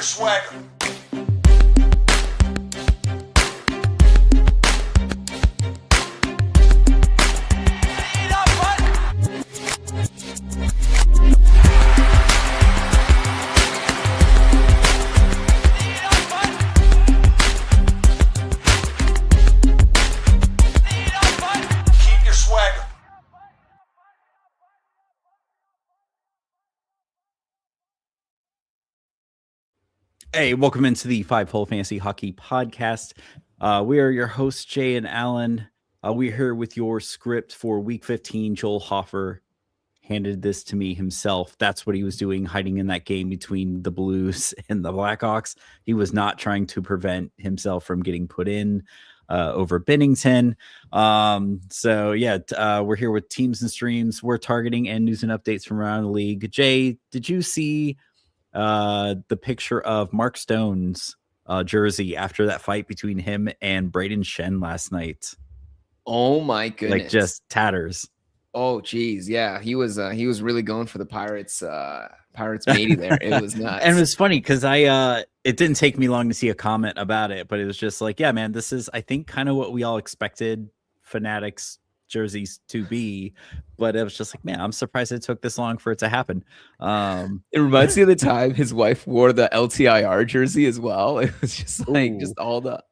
your swagger. Keep your swagger. Hey, welcome into the Five Hole Fantasy Hockey Podcast. We are your hosts, Jay and Alan. We're here with your script for Week 15. Joel Hoffer handed this to me himself. That's what he was doing, hiding in that game between the Blues and the Blackhawks. He was not trying to prevent himself from getting put in over Bennington. We're here with teams and streams. We're targeting and news and updates from around the league. Jay, did you see the picture of Mark Stone's jersey after that fight between him and Braden Shen last night? Oh my goodness. Like just tatters. Oh geez, yeah. He was really going for the Pirates matey there. It was nuts. And it was funny because it didn't take me long to see a comment about it, but it was just like, yeah, man, this is I think kind of what we all expected Fanatics jerseys to be, but it was just like, man, I'm surprised it took this long for it to happen. It reminds me of the time his wife wore the LTIR jersey as well. It was just like just all the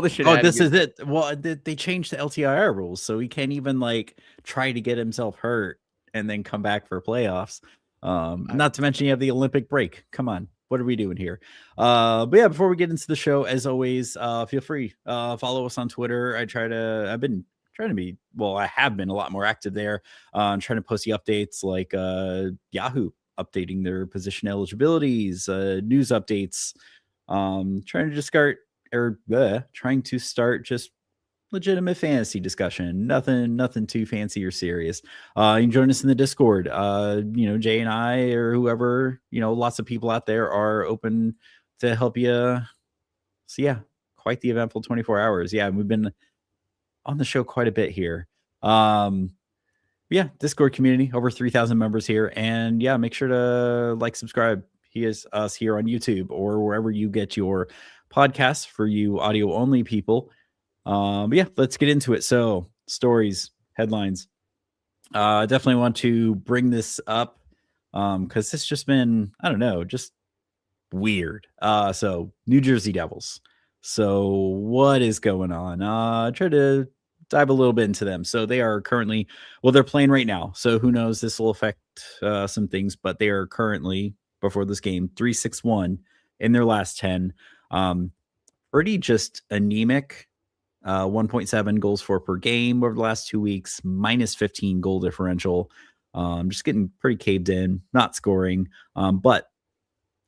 shit. Oh, this is it. Well, they changed the LTIR rules, so he can't even like try to get himself hurt and then come back for playoffs. Not to mention you have the Olympic break. Come on. What are we doing here? But yeah, before we get into the show, as always, feel free. Follow us on Twitter. I have been a lot more active there. I'm trying to post the updates like Yahoo updating their position eligibilities, news updates. Trying to start just legitimate fantasy discussion. Nothing too fancy or serious. You can join us in the Discord. Jay and I or whoever, lots of people out there are open to help you. So yeah, quite the eventful 24 hours. Yeah, we've been on the show quite a bit here. Discord community, over 3,000 members here. And yeah, make sure to like, subscribe. He is us here on YouTube or wherever you get your podcasts for you audio only people. Let's get into it. So stories, headlines. Definitely want to bring this up because it's just been, I don't know, just weird. So New Jersey Devils. So what is going on? Try to dive a little bit into them. So they are currently, they're playing right now. So who knows, this will affect some things, but they are currently, before this game, 3-6-1 in their last 10. Pretty just anemic. 1.7 goals for per game over the last 2 weeks, minus 15 goal differential. Just getting pretty caved in, not scoring. But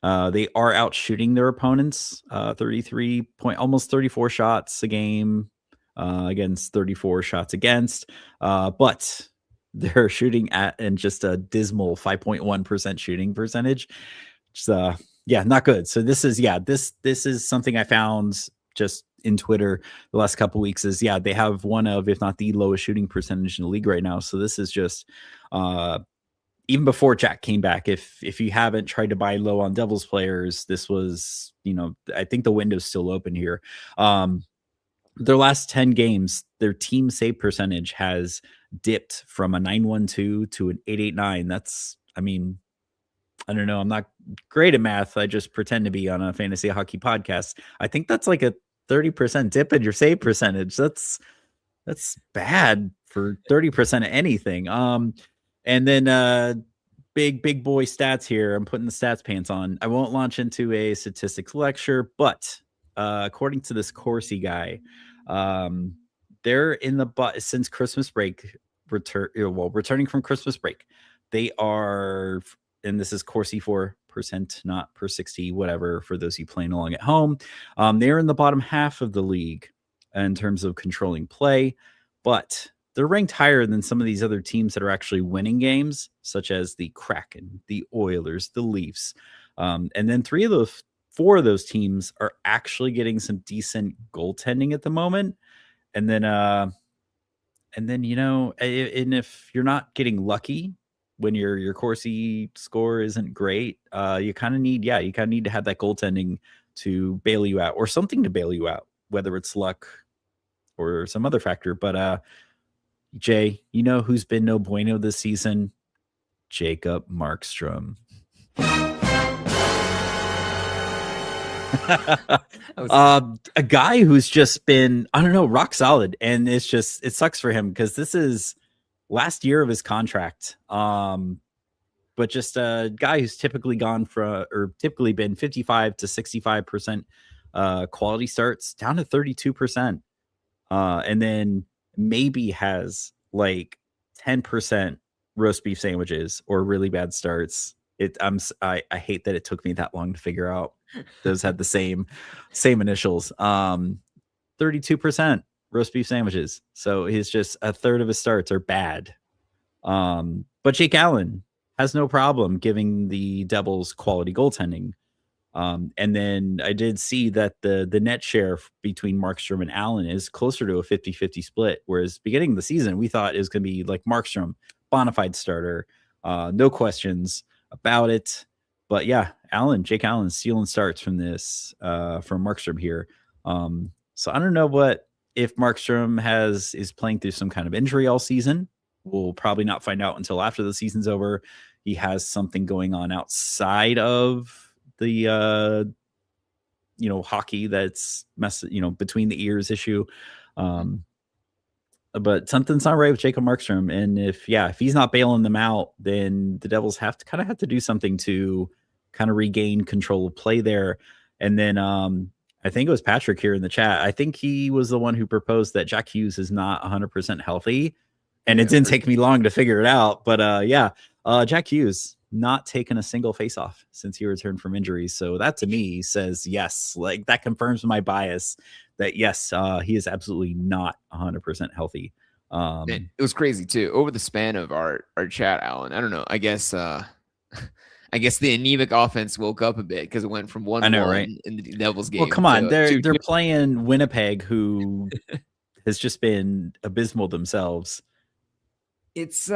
they are out shooting their opponents, almost 34 shots a game against 34 shots against. But they're shooting at in just a dismal 5.1% shooting percentage. So not good. So this is something I found just in Twitter the last couple of weeks is they have one of, if not the lowest shooting percentage in the league right now. So this is just even before Jack came back, if you haven't tried to buy low on Devils players, this was, I think the window's still open here. Their last 10 games, their team save percentage has dipped from a 912 to an 889. That's, I don't know. I'm not great at math. I just pretend to be on a fantasy hockey podcast. I think that's like a 30% dip in your save percentage. That's bad for 30% of anything. And then big boy stats here. I'm putting the stats pants on. I won't launch into a statistics lecture, but according to this Corsi guy, they're in the since Christmas break returning from Christmas break. They are, and this is Corsi for percent, not per 60, whatever, for those of you playing along at home. They're in the bottom half of the league in terms of controlling play, but they're ranked higher than some of these other teams that are actually winning games, such as the Kraken, the Oilers, the Leafs. And then 4 of those teams are actually getting some decent goaltending at the moment. And then, and if you're not getting lucky when your Corsi score isn't great, you kind of need to have that goaltending to bail you out, or something to bail you out, whether it's luck or some other factor. But Jay, you know who's been no bueno this season? Jacob Markstrom. A guy who's just been, I don't know, rock solid, and it sucks for him because this is last year of his contract. But just a guy who's typically been 55 to 65% quality starts down to 32%, and then maybe has like 10% roast beef sandwiches or really bad starts. I hate that it took me that long to figure out. Those had the same initials. 32% roast beef sandwiches. So he's just a third of his starts are bad. But Jake Allen has no problem giving the Devils quality goaltending. And then I did see that the net share between Markstrom and Allen is closer to a 50-50 split. Whereas beginning of the season, we thought it was going to be like Markstrom, bona fide starter. No questions about it. But yeah, Jake Allen stealing starts from from Markstrom here. So I don't know if Markstrom is playing through some kind of injury all season. We'll probably not find out until after the season's over. He has something going on outside of the hockey that's between the ears issue. But something's not right with Jacob Markstrom. And if he's not bailing them out, then the Devils have to do something to kind of regain control of play there. And then I think it was Patrick here in the chat. I think he was the one who proposed that Jack Hughes is not 100% healthy. And it didn't take me long to figure it out. But Jack Hughes not taken a single faceoff since he returned from injury. So that to me says yes. Like that confirms my bias that yes, he is absolutely not 100% healthy. It was crazy too. Over the span of our chat, Alan, I don't know. I guess the anemic offense woke up a bit because it went from 1-1 right? in the Devils game. Well, come on, they're playing Winnipeg, who has just been abysmal themselves. It's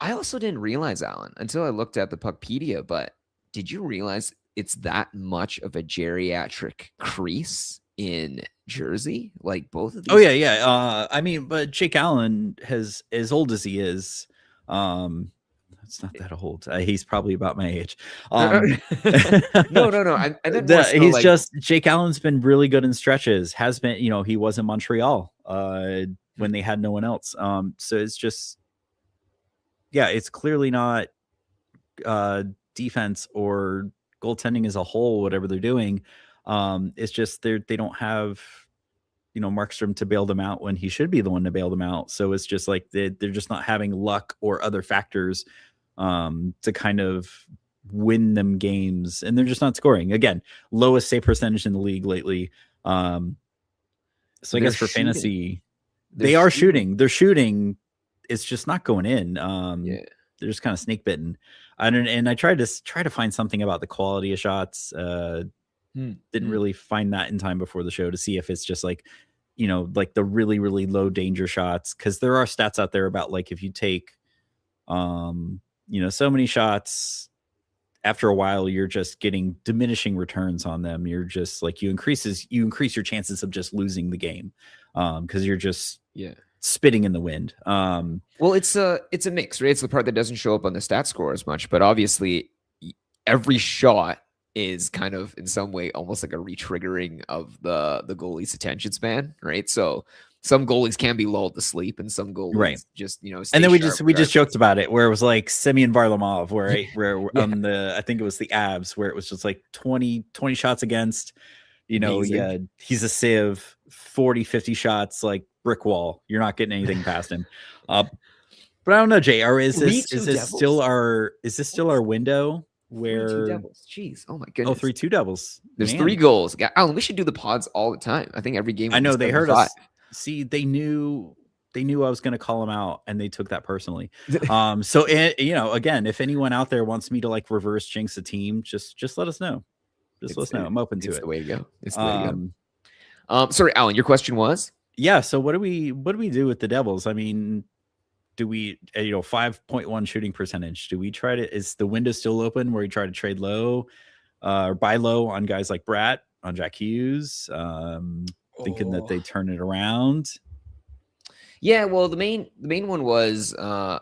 I also didn't realize, Alan, until I looked at the Puckpedia, but did you realize it's that much of a geriatric crease in Jersey? Like both of these. Oh yeah. I mean, but Jake Allen has, as old as he is, it's not that old. He's probably about my age. No. Jake Allen's been really good in stretches. Has been, he was in Montreal when they had no one else. So it's just, it's clearly not defense or goaltending as a whole, whatever they're doing. It's just they don't have, Markstrom to bail them out when he should be the one to bail them out. So it's just like they're just not having luck or other factors to kind of win them games, and they're just not scoring. Again, lowest save percentage in the league lately. So I guess for fantasy, they are shooting. They're shooting. It's just not going in. They're just kind of snake bitten. And I tried to find something about the quality of shots. Didn't really find that in time before the show to see if it's just like, like the really, really low danger shots. Cause there are stats out there about like, if you take, so many shots, after a while, you're just getting diminishing returns on them. You're just like, you increase your chances of just losing the game. Cause you're just, spitting in the wind. Well, it's a mix, right? It's the part that doesn't show up on the stat score as much, but obviously every shot is kind of in some way almost like a re-triggering of the goalie's attention span, right? So some goalies can be lulled to sleep, and some goalies just and then we just joked about it, where it was like Semyon Varlamov, where on I think it was the Avs, where it was just like 20 shots against, he's a sieve, 40-50 shots, like brick wall. You're not getting anything past him. But I don't know, Jay. Is this still our window where 3-2 Devils? Jeez, oh my goodness. 3-2 Devils. There's 3 goals. Alan, we should do the pods all the time. I think every game. I know they heard us. See, they knew I was going to call them out, and they took that personally. So again, if anyone out there wants me to like reverse jinx a team, just let us know. Let us know. I'm open to it. It's the way to go. It's the way to go. Sorry, Alan, your question was? Yeah. So what do we do with the Devils? I mean, do we, 5.1 shooting percentage? Do we try to, is the window still open where we try to trade low or buy low on guys like Bratt, on Jack Hughes, thinking that they turn it around? Yeah, well, the main one was the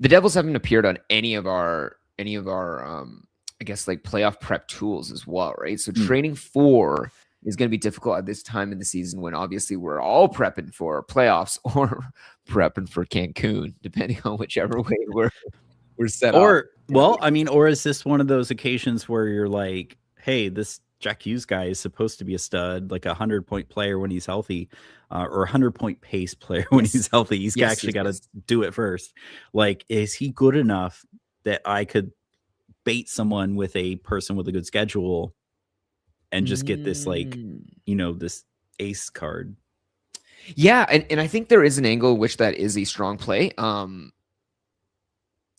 Devils haven't appeared on any of our I guess like playoff prep tools as well, right? So trading for is going to be difficult at this time in the season when obviously we're all prepping for playoffs or prepping for Cancun, depending on whichever way we're set up. Or, well, I mean, or is this one of those occasions where you're like, hey, this Jack Hughes guy is supposed to be a stud, like 100-point player when he's healthy, or 100-point pace player when he's healthy. He's actually got to do it first. Like, is he good enough that I could bait someone with a person with a good schedule and just get this, like, this ace card? Yeah, and I think there is an angle in which that is a strong play.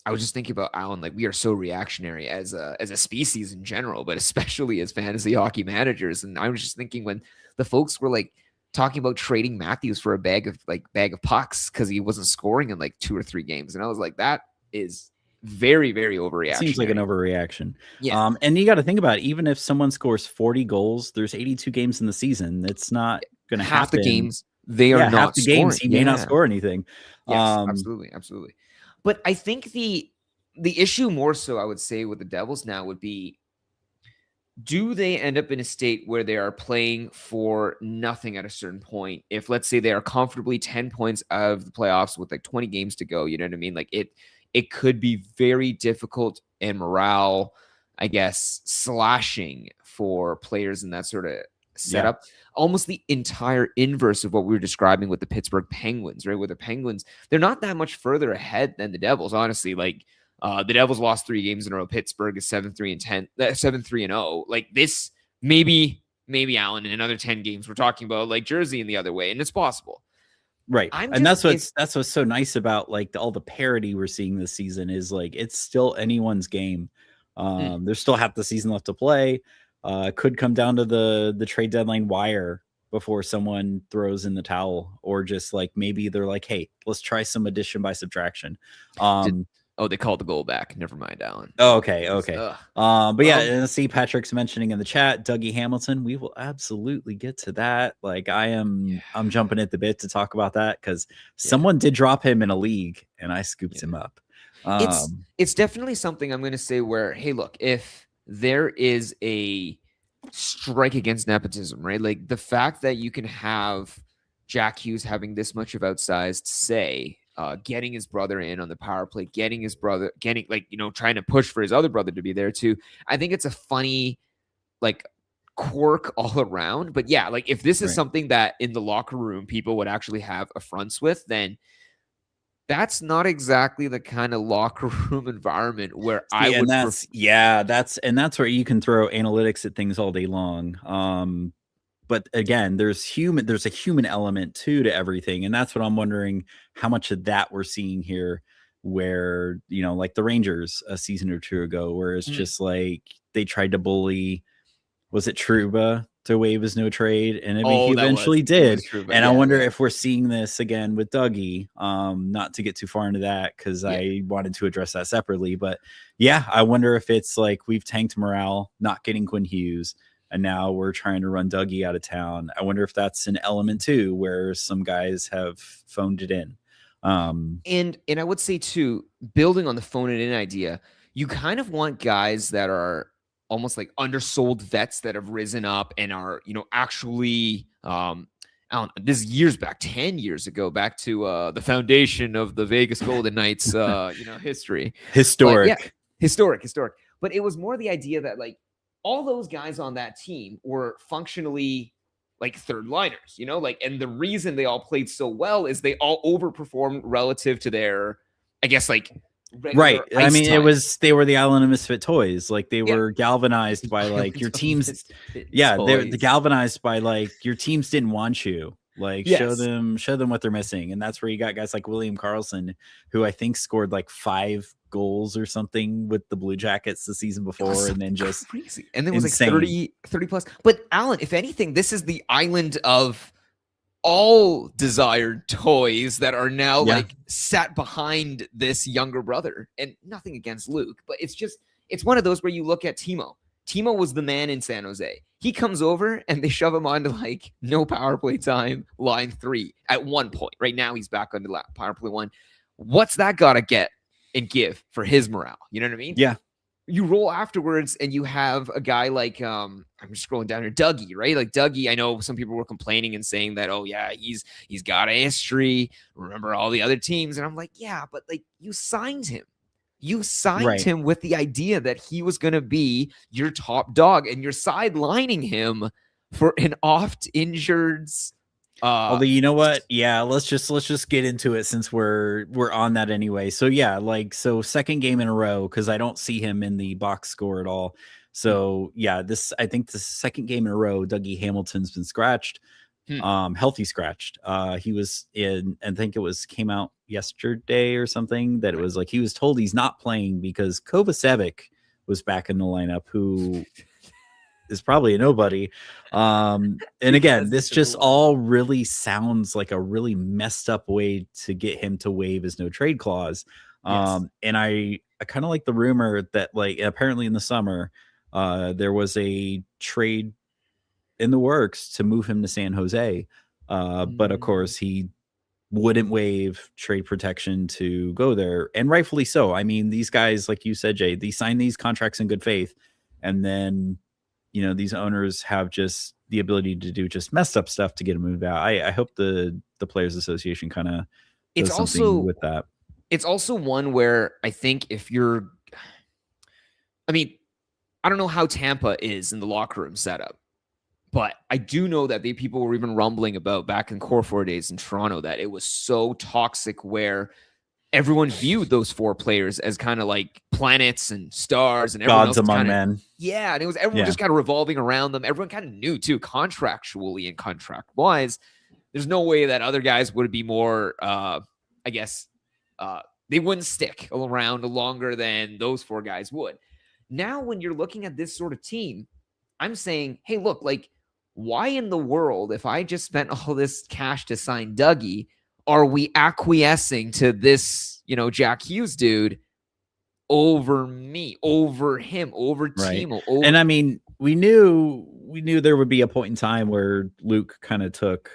I was just thinking about Alan, like we are so reactionary as a species in general, but especially as fantasy hockey managers. And I was just thinking when the folks were like talking about trading Matthews for a bag of pucks because he wasn't scoring in like 2 or 3 games. And I was like, that is very, very overreaction. Seems like an overreaction. Yeah. And you got to think about it, even if someone scores 40 goals, there's 82 games in the season. It's not going to happen. Half the games, they are not half the scoring. games, he may not score anything. Yes, absolutely. But I think the issue more so, I would say, with the Devils now would be, do they end up in a state where they are playing for nothing at a certain point? If, let's say, they are comfortably 10 points out of the playoffs with like 20 games to go, you know what I mean? Like it could be very difficult and morale, I guess, slashing for players in that sort of setup. Yeah. Almost the entire inverse of what we were describing with the Pittsburgh Penguins, right? With the Penguins, they're not that much further ahead than the Devils, honestly. Like the Devils lost 3 games in a row. Pittsburgh is 7-3-0. Like this, maybe Alan, in another 10 games, we're talking about like Jersey in the other way, and it's possible. Right. And that's what's so nice about like all the parity we're seeing this season is like it's still anyone's game. There's still half the season left to play. Could come down to the trade deadline wire before someone throws in the towel, or just like maybe they're like, hey, let's try some addition by subtraction. They called the goal back. Never mind, Alan. Oh, okay. But yeah, and see Patrick's mentioning in the chat, Dougie Hamilton. We will absolutely get to that. Like I'm jumping at the bit to talk about that because someone did drop him in a league and I scooped him up. It's definitely something I'm going to say where, hey, look, if there is a strike against nepotism, right? Like the fact that you can have Jack Hughes having this much of outsized say, getting his brother in on the power play, trying to push for his other brother to be there too. I think it's a funny like quirk all around. But yeah, like if this is something that in the locker room people would actually have affronts with, then that's not exactly the kind of locker room environment where that's where you can throw analytics at things all day long. But again, there's a human element too to everything. And that's what I'm wondering how much of that we're seeing here where, like the Rangers a season or 2 ago, where it's just like they tried to bully, was it Trouba to waive his no trade? And I mean, he eventually did. And I wonder if we're seeing this again with Dougie, not to get too far into that because I wanted to address that separately. But yeah, I wonder if it's like we've tanked morale, not getting Quinn Hughes, and now we're trying to run Dougie out of town. I wonder if that's an element too, where some guys have phoned it in. And I would say too, building on the phone it in idea, you kind of want guys that are almost like undersold vets that have risen up and are, actually, this is years back, 10 years ago, back to the foundation of the Vegas Golden Knights, history. Historic. Historic. But it was more the idea that like all those guys on that team were functionally like third liners, and the reason they all played so well is they all overperformed relative to their, I guess, like, right. I mean, they were the island of misfit toys. Like they were galvanized by like your teams. They're galvanized by like your teams didn't want you. Like show them what they're missing. And that's where you got guys like William Karlsson, who I think scored like 5 goals or something with the Blue Jackets the season before, and then just crazy. And then it was like 30 plus. But Alan, if anything, this is the island of all desired toys that are now Yeah. like sat behind this younger brother. And nothing against Luke, but it's one of those where you look at Timo. Timo was the man in San Jose. He comes over and they shove him onto like no power play time, line 3 at one point. Right now he's back on the power play 1. What's that got to get and give for his morale? You know what I mean? Yeah. You roll afterwards and you have a guy like I'm just scrolling down here, Dougie, right? Like Dougie, I know some people were complaining and saying that, oh yeah, he's got a history. Remember all the other teams, and I'm like, yeah, but like you signed him. You signed him with the idea that he was going to be your top dog, and you're sidelining him for an oft injured. Although, you know what? Yeah, let's just get into it since we're on that anyway. So yeah, like second game in a row, because I don't see him in the box score at all. So yeah, I think the second game in a row, Dougie Hamilton's been scratched, healthy scratched. He was in, I think it came out yesterday or something that it was like he was told he's not playing because Kovacevic was back in the lineup, who is probably a nobody. And again, this just all really sounds like a really messed up way to get him to waive his no trade clause. And I kind of like the rumor that like apparently in the summer there was a trade in the works to move him to San Jose. But of course he wouldn't waive trade protection to go there, and rightfully so. I mean, these guys, like you said, Jay, they sign these contracts in good faith, and then these owners have just the ability to do just messed up stuff to get them moved out. I hope the Players Association kind of does something with that. It's also one where I think I don't know how Tampa is in the locker room setup, but I do know that people were even rumbling about back in Core 4 days in Toronto that it was so toxic where everyone viewed those 4 players as kind of like planets and stars and everyone gods among men. Yeah, and it was everyone just kind of revolving around them. Everyone kind of knew too, contractually and contract wise, there's no way that other guys would be more. They wouldn't stick around longer than those 4 guys would. Now, when you're looking at this sort of team, I'm saying, hey, look, like, why in the world, if I just spent all this cash to sign Dougie, are we acquiescing to this, Jack Hughes dude over me, over him, over Timo? Over... And I mean, we knew there would be a point in time where Luke kind of took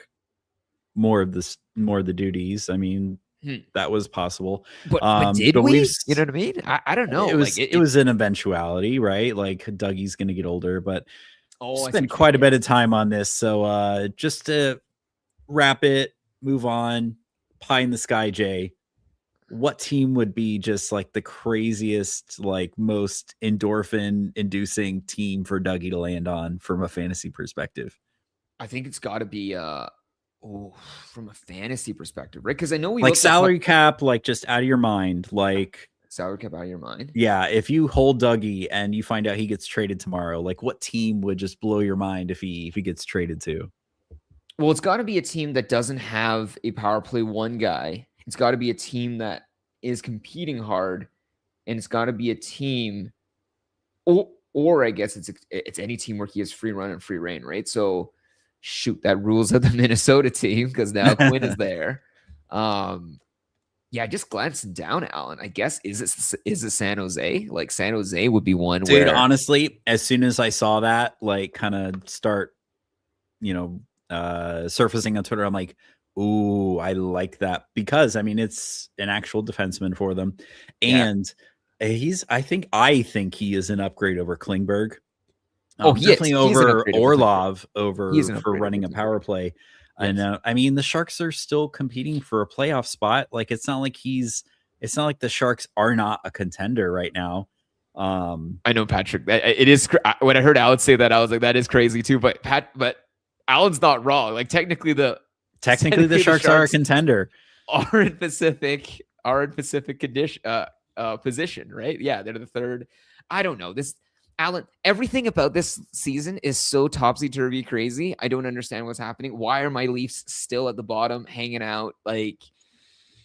more of the duties. I mean, that was possible. But did we? You know what I mean? I don't know. It was an eventuality, right? Like Dougie's going to get older, but spent quite a bit of time on this. So just to wrap it, move on. Pie in the sky, Jay. What team would be just like the craziest, like most endorphin-inducing team for Dougie to land on from a fantasy perspective? I think it's got to be from a fantasy perspective, right? Because I know we like salary cap, like just out of your mind, like salary cap out of your mind. Yeah, if you hold Dougie and you find out he gets traded tomorrow, like what team would just blow your mind if he gets traded to? Well, it's got to be a team that doesn't have a power play 1 guy. It's got to be a team that is competing hard, and it's got to be a team, or I guess it's any team where he has free run and free reign, right? So, shoot, that rules of the Minnesota team because now Quinn is there. Just glancing down, Alan. I guess is it San Jose? Like San Jose would be one. Dude, honestly, as soon as I saw that, like, kind of start, surfacing on Twitter, I'm like, ooh, I like that, because I mean it's an actual defenseman for them, and I think he is an upgrade over Klingberg. Definitely over Orlov for running a power play. Yes. And I mean the Sharks are still competing for a playoff spot. Like it's not like the Sharks are not a contender right now. I know, Patrick. It is. When I heard Alan say that, I was like, that is crazy too. But Alan's not wrong. Like technically the Sharks are a contender. Are in Pacific condition position, right? Yeah, they're the 3rd. I don't know. Alan, everything about this season is so topsy-turvy crazy. I don't understand what's happening. Why are my Leafs still at the bottom hanging out? Like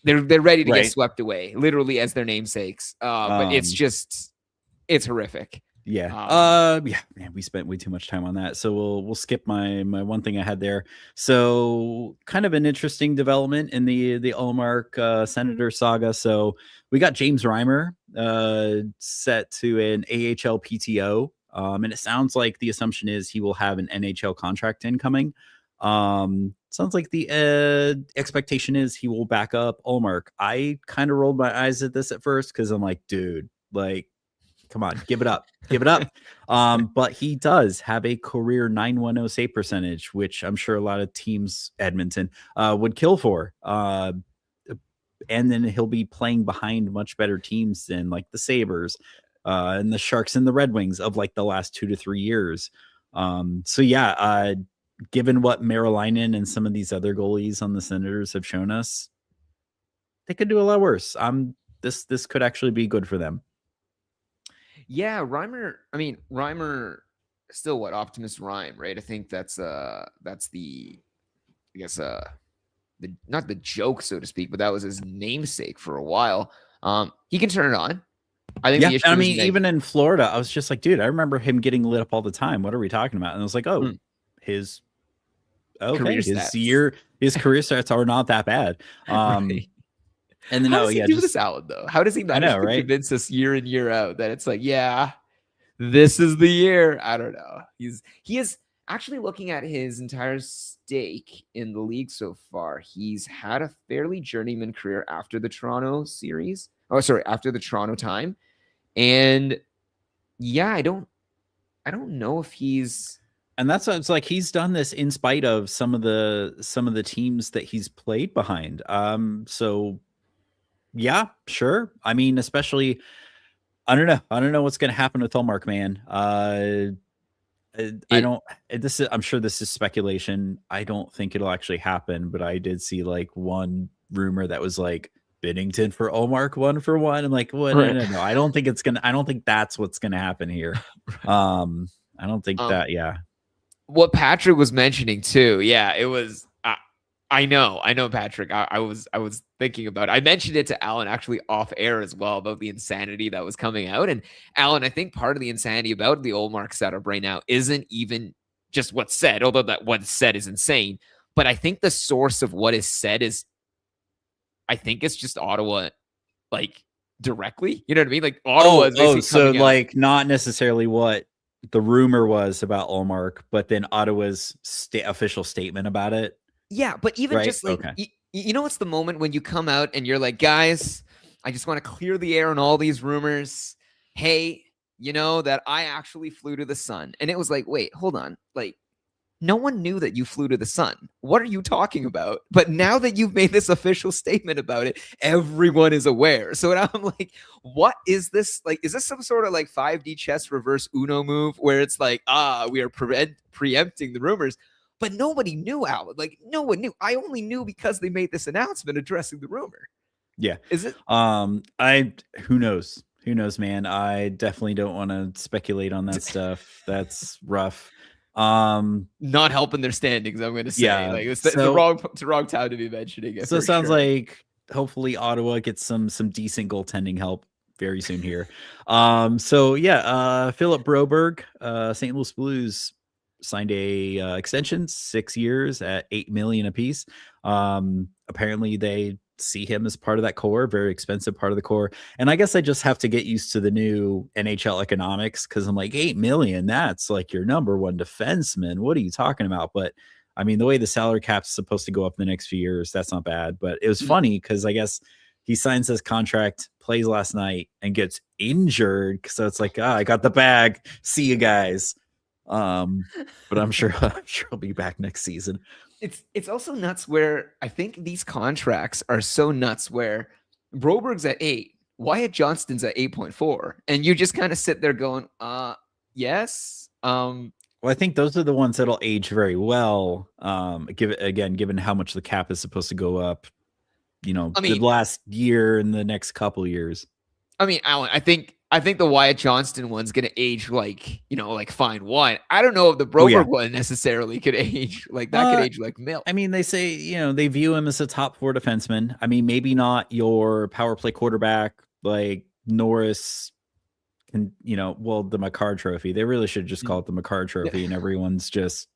they're ready to get swept away, literally as their namesakes. But it's horrific. Yeah. Yeah, man, we spent way too much time on that. So we'll skip my one thing I had there. So kind of an interesting development in the Allmark Senator saga. So we got James Reimer set to an AHL PTO. And it sounds like the assumption is he will have an NHL contract incoming. Sounds like the expectation is he will back up Allmark. I kind of rolled my eyes at this at first because I'm like, dude, like, come on, give it up. Give it up. But he does have a career 910 save percentage, which I'm sure a lot of teams, Edmonton, would kill for. And then he'll be playing behind much better teams than like the Sabres and the Sharks and the Red Wings of like the last 2 to 3 years. So yeah, given what Marilainen and some of these other goalies on the Senators have shown us, they could do a lot worse. This could actually be good for them. Yeah, Reimer. I mean, Reimer still what Optimus Rhyme, right? I think that's the I guess the not the joke, so to speak, but that was his namesake for a while. He can turn it on. I think Yeah, the issue I is mean, even in Florida, I was just like, dude, I remember him getting lit up all the time. What are we talking about? And I was like, oh, his career his stats. his career stats are not that bad. Right. And then How does he do just this out though? How does he I manage know, to right? convince us year in year out that it's like, yeah, this is the year? I don't know. He is actually looking at his entire stake in the league so far. He's had a fairly journeyman career after the Toronto series. Oh, sorry, after the Toronto time. And yeah, I don't know if he's And that's what it's like. He's done this in spite of some of the teams that he's played behind. So yeah, sure. I mean, especially I don't know what's gonna happen with Hallmark, man. I don't this is I'm sure this is speculation. I don't think it'll actually happen, but I did see like one rumor that was like Binnington for Allmark 1-for-1. I'm like, what? right. No. I don't think that's what's gonna happen here. I don't think that, yeah. What Patrick was mentioning too. Yeah, it was I know, Patrick. I was thinking about it. I mentioned it to Alan actually off air as well about the insanity that was coming out. And Alan, I think part of the insanity about the Allmark setup right now isn't even just what's said, although that what's said is insane. But I think the source of what is said is, I think it's just Ottawa, like directly. You know what I mean? Like Ottawa is basically so coming out. like not necessarily what the rumor was about Allmark, but then Ottawa's official statement about it. Yeah, but even right? just like, Okay. you know, it's the moment when you come out and you're like, guys, I just want to clear the air on all these rumors. Hey, you know that I actually flew to the sun. And it was like, wait, hold on. Like, no one knew that you flew to the sun. What are you talking about? But now that you've made this official statement about it, everyone is aware. So now I'm like, what is this? Like, is this some sort of like 5D chess reverse Uno move where it's like, we are preempting the rumors? But nobody knew, Alan. Like, no one knew. I only knew because they made this announcement addressing the rumor. Yeah. Is it? Who knows? Who knows, man? I definitely don't want to speculate on that stuff. That's rough. Not helping their standings, I'm going to say. Yeah. Like, it's the wrong time to be mentioning it. So it sounds like hopefully Ottawa gets some decent goaltending help very soon here. So yeah, Philip Broberg, St. Louis Blues signed a extension, 6 years at $8 million apiece. Apparently they see him as part of that core, very expensive part of the core. And I guess I just have to get used to the new NHL economics, because I'm like, $8 million, that's like your number one defenseman. What are you talking about? But I mean, the way the salary cap's supposed to go up in the next few years, that's not bad. But it was funny because I guess he signs his contract, plays last night, and gets injured. So it's like, I got the bag. See you guys. But I'm sure he'll be back next season. It's also nuts where I think these contracts are so nuts where Broberg's at 8, Wyatt Johnston's at 8.4, and you just kind of sit there going, yes. Well, I think those are the ones that'll age very well. Given how much the cap is supposed to go up, the last year and the next couple years. I mean, Alan, I think the Wyatt Johnston one's going to age like fine wine. I don't know if the Broberg one necessarily could age like that. Could age like milk. I mean, they say, they view him as a top 4 defenseman. I mean, maybe not your power play quarterback like Norris, And the Makar Trophy. They really should just call it the Makar Trophy, and everyone's just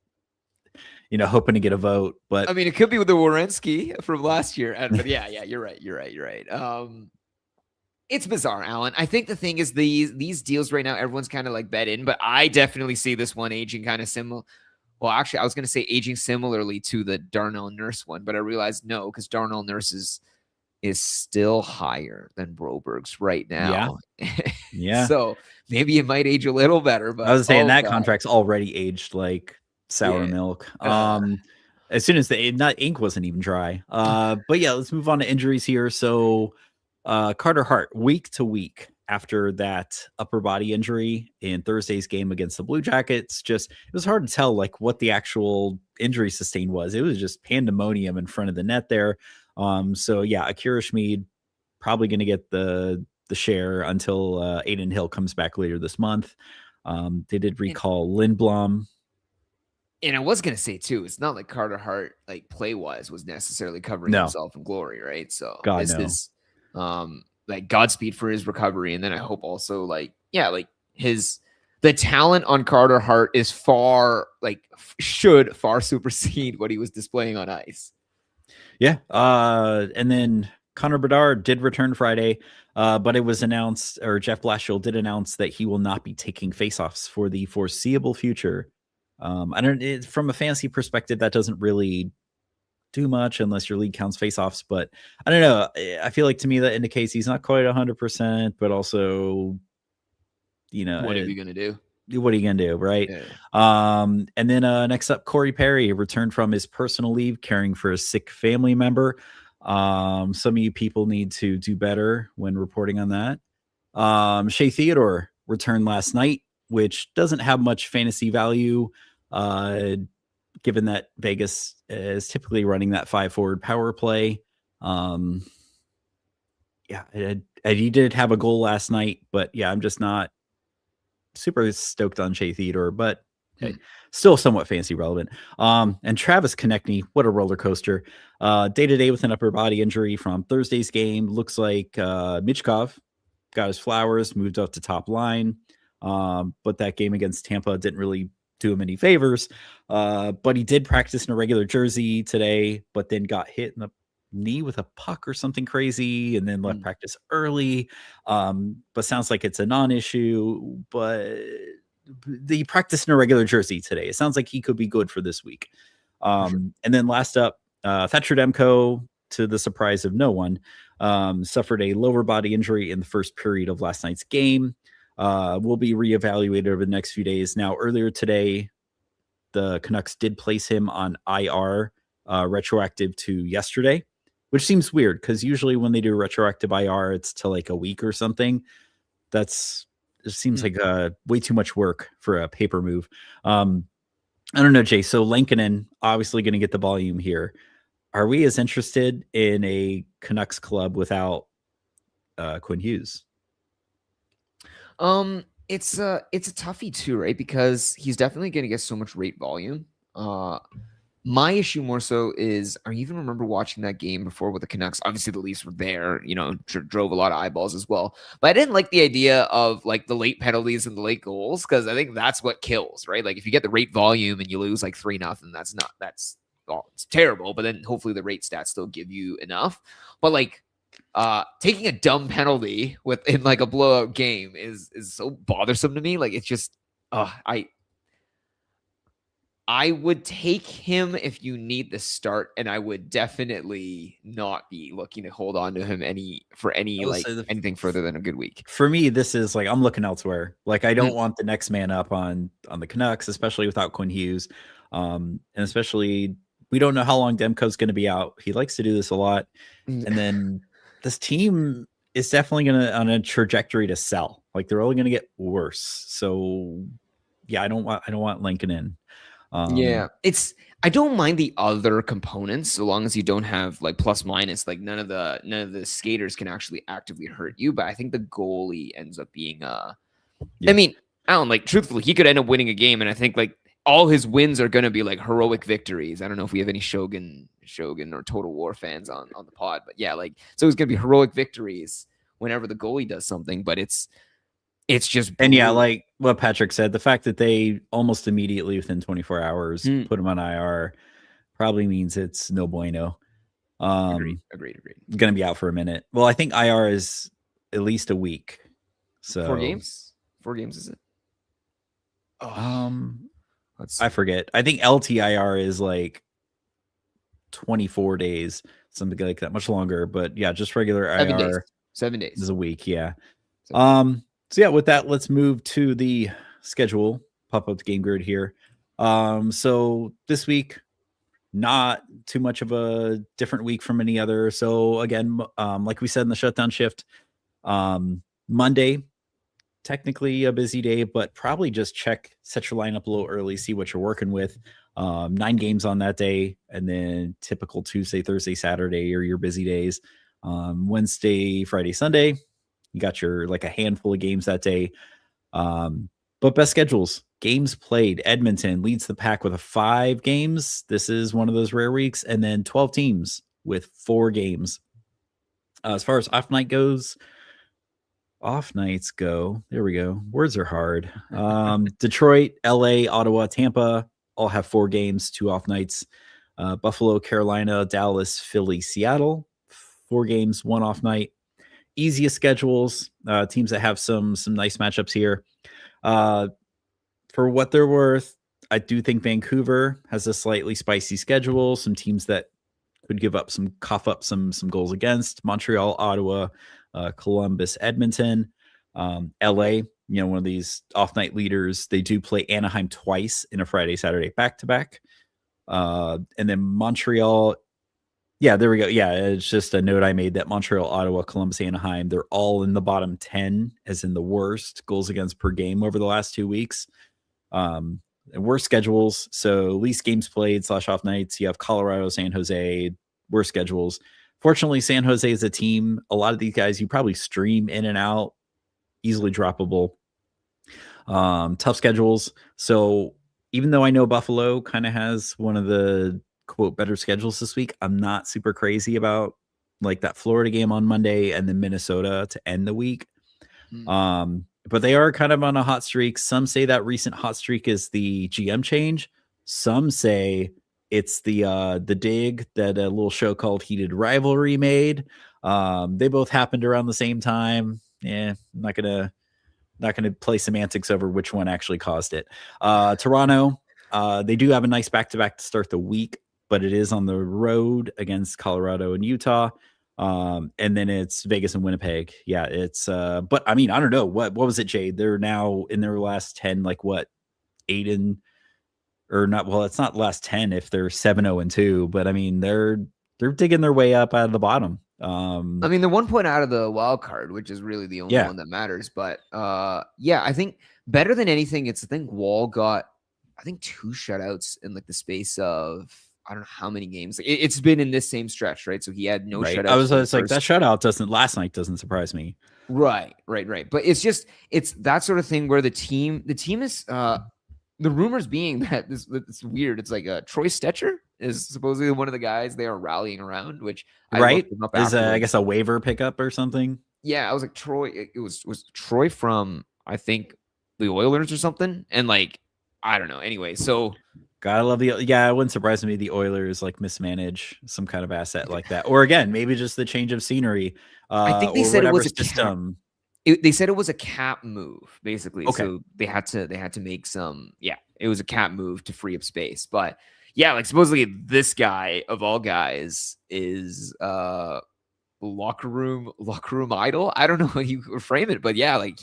hoping to get a vote. But I mean, it could be with the Werenski from last year. But yeah, you're right. It's bizarre, Alan. I think the thing is these deals right now, everyone's kind of like bet in, but I definitely see this one aging kind of similar. Well, actually, I was going to say aging similarly to the Darnell Nurse one, but I realized no, because Darnell Nurse is still higher than Broberg's right now. Yeah. So maybe it might age a little better. But I was saying that contract's already aged like sour milk. As soon as the ink wasn't even dry. But yeah, let's move on to injuries here. So Carter Hart, week to week after that upper body injury in Thursday's game against the Blue Jackets, it was hard to tell like what the actual injury sustained was. It was just pandemonium in front of the net there. So yeah, Akira Schmid probably going to get the share until Aiden Hill comes back later this month. They did recall Lindblom. And I was going to say too, it's not like Carter Hart, like play wise, was necessarily covering himself in glory, right? So this is like Godspeed for his recovery. And then I hope also the talent on Carter Hart is should far supersede what he was displaying on ice. Yeah. And then Connor Bedard did return Friday, but it was announced, or Jeff Blashill did announce, that he will not be taking faceoffs for the foreseeable future. From a fantasy perspective, that doesn't really do much unless your league counts faceoffs, but I don't know. I feel like to me that indicates he's not quite 100%, but also, what are you going to do? What are you going to do? Right. Yeah. And then next up, Corey Perry returned from his personal leave, caring for a sick family member. Some of you people need to do better when reporting on that. Shea Theodore returned last night, which doesn't have much fantasy value, given that Vegas is typically running that 5-forward power play. He did have a goal last night, but yeah, I'm just not super stoked on Shea Theodore, but hey, still somewhat fantasy relevant. And Travis Konechny, what a roller coaster. Day-to-day with an upper body injury from Thursday's game. Looks like Michkov got his flowers, moved up to top line. But that game against Tampa didn't really do him any favors. But he did practice in a regular jersey today, but then got hit in the knee with a puck or something crazy and then left practice early. But sounds like it's a non-issue, but he practiced in a regular jersey today. It sounds like he could be good for this week. And then last up, Thatcher Demko, to the surprise of no one, suffered a lower body injury in the first period of last night's game. Will be reevaluated over the next few days. Now, earlier today, the Canucks did place him on IR, retroactive to yesterday, which seems weird because usually when they do retroactive IR, it's to like a week or something. It seems like way too much work for a paper move. I don't know, Jay. So Lankinen obviously going to get the volume here. Are we as interested in a Canucks club without Quinn Hughes? It's a toughie too, right? Because he's definitely going to get so much rate volume. My issue more so is, I even remember watching that game before with the Canucks. Obviously, the Leafs were there, drove a lot of eyeballs as well. But I didn't like the idea of like the late penalties and the late goals, because I think that's what kills, right? Like if you get the rate volume and you lose like 3-0, it's terrible. But then hopefully the rate stats still give you enough. But like taking a dumb penalty in like a blowout game is so bothersome to me. Like it's just, I would take him if you need the start, and I would definitely not be looking to hold on to him anything further than a good week. For me, this is like I'm looking elsewhere. Like I don't want the next man up on the Canucks, especially without Quinn Hughes, and especially we don't know how long Demko's going to be out. He likes to do this a lot, and then this team is definitely on a trajectory to sell. Like they're only going to get worse. So yeah, I don't want Lincoln in. I don't mind the other components so long as you don't have like plus minus. Like none of the skaters can actually actively hurt you. But I think the goalie ends up being I mean, Alan, like truthfully, he could end up winning a game, and I think like all his wins are going to be like heroic victories. I don't know if we have any Shogun or Total War fans on the pod, but yeah, like so it's going to be heroic victories whenever the goalie does something. But it's It's just And yeah, brutal. like what Patrick said, the fact that they almost immediately within 24 hours put him on IR probably means it's no bueno. Agreed. Going to be out for a minute. Well, I think IR is at least a week. So 4 games? 4 games is it? I forget. I think LTIR is like 24 days, something like that, much longer. But yeah, just regular 7 IR days. 7 days is a week. Yeah. 7 days. So yeah, with that, let's move to the schedule. Pop up the game grid here. So this week, not too much of a different week from any other. So again, like we said in the shutdown shift, Monday, technically a busy day, but probably just set your lineup a little early, see what you're working with. 9 games on that day, and then typical Tuesday, Thursday, Saturday are your busy days. Wednesday, Friday, Sunday, you got your like a handful of games that day. But best schedules, games played. Edmonton leads the pack with 5 games. This is one of those rare weeks, and then 12 teams with 4 games. As far as off nights go, there we go. Words are hard. Detroit, LA, Ottawa, Tampa all have 4 games, 2 off nights. Buffalo, Carolina, Dallas, Philly, Seattle, 4 games, 1 off night. Easiest schedules, teams that have some nice matchups here. For what they're worth, I do think Vancouver has a slightly spicy schedule. Some teams that could cough up some goals against. Montreal, Ottawa, Columbus, Edmonton, LA, one of these off night leaders. They do play Anaheim twice in a Friday, Saturday back-to-back. And then Montreal. Yeah, there we go. Yeah, it's just a note I made that Montreal, Ottawa, Columbus, Anaheim, they're all in the bottom 10 as in the worst goals against per game over the last 2 weeks. And worst schedules. So least games played / off nights. You have Colorado, San Jose, worst schedules. Fortunately, San Jose is a team. A lot of these guys you probably stream in and out, easily droppable. Tough schedules. So even though I know Buffalo kind of has one of the quote better schedules this week, I'm not super crazy about like that Florida game on Monday and then Minnesota to end the week. But they are kind of on a hot streak. Some say that recent hot streak is the GM change. Some say it's the dig that a little show called Heated Rivalry made. They both happened around the same time. Yeah, I'm not gonna play semantics over which one actually caused it. Toronto, they do have a nice back-to-back to start the week, but it is on the road against Colorado and Utah. And then it's Vegas and Winnipeg. Yeah, it's but I mean, I don't know. What was it, Jade? They're now in their last 10, like what, 8 or not? Well, it's not last 10 if they're 7-0-2, but I mean they're digging their way up out of the bottom. I mean, they're 1 point out of the wild card, which is really the only one that matters. But yeah, I think better than anything, I think Wall got 2 shutouts in like the space of I don't know how many games. It's been in this same stretch, right? So he had no shutouts. I was like, that shutout last night doesn't surprise me. Right. But it's that sort of thing where the team is the rumors being that it's weird. It's like Troy Stetcher is supposedly one of the guys they are rallying around, which is I guess a waiver pickup or something. Yeah, I was like Troy. It was Troy from I think the Oilers or something, and like I don't know. Anyway, so. God, I love it wouldn't surprise me the Oilers like mismanage some kind of asset like that, or again maybe just the change of scenery. I think they said it was a system. They said it was a cap move basically. Okay. So they had to make some. Yeah, it was a cap move to free up space. But yeah, like supposedly this guy of all guys is locker room idol. I don't know how you frame it, but yeah, like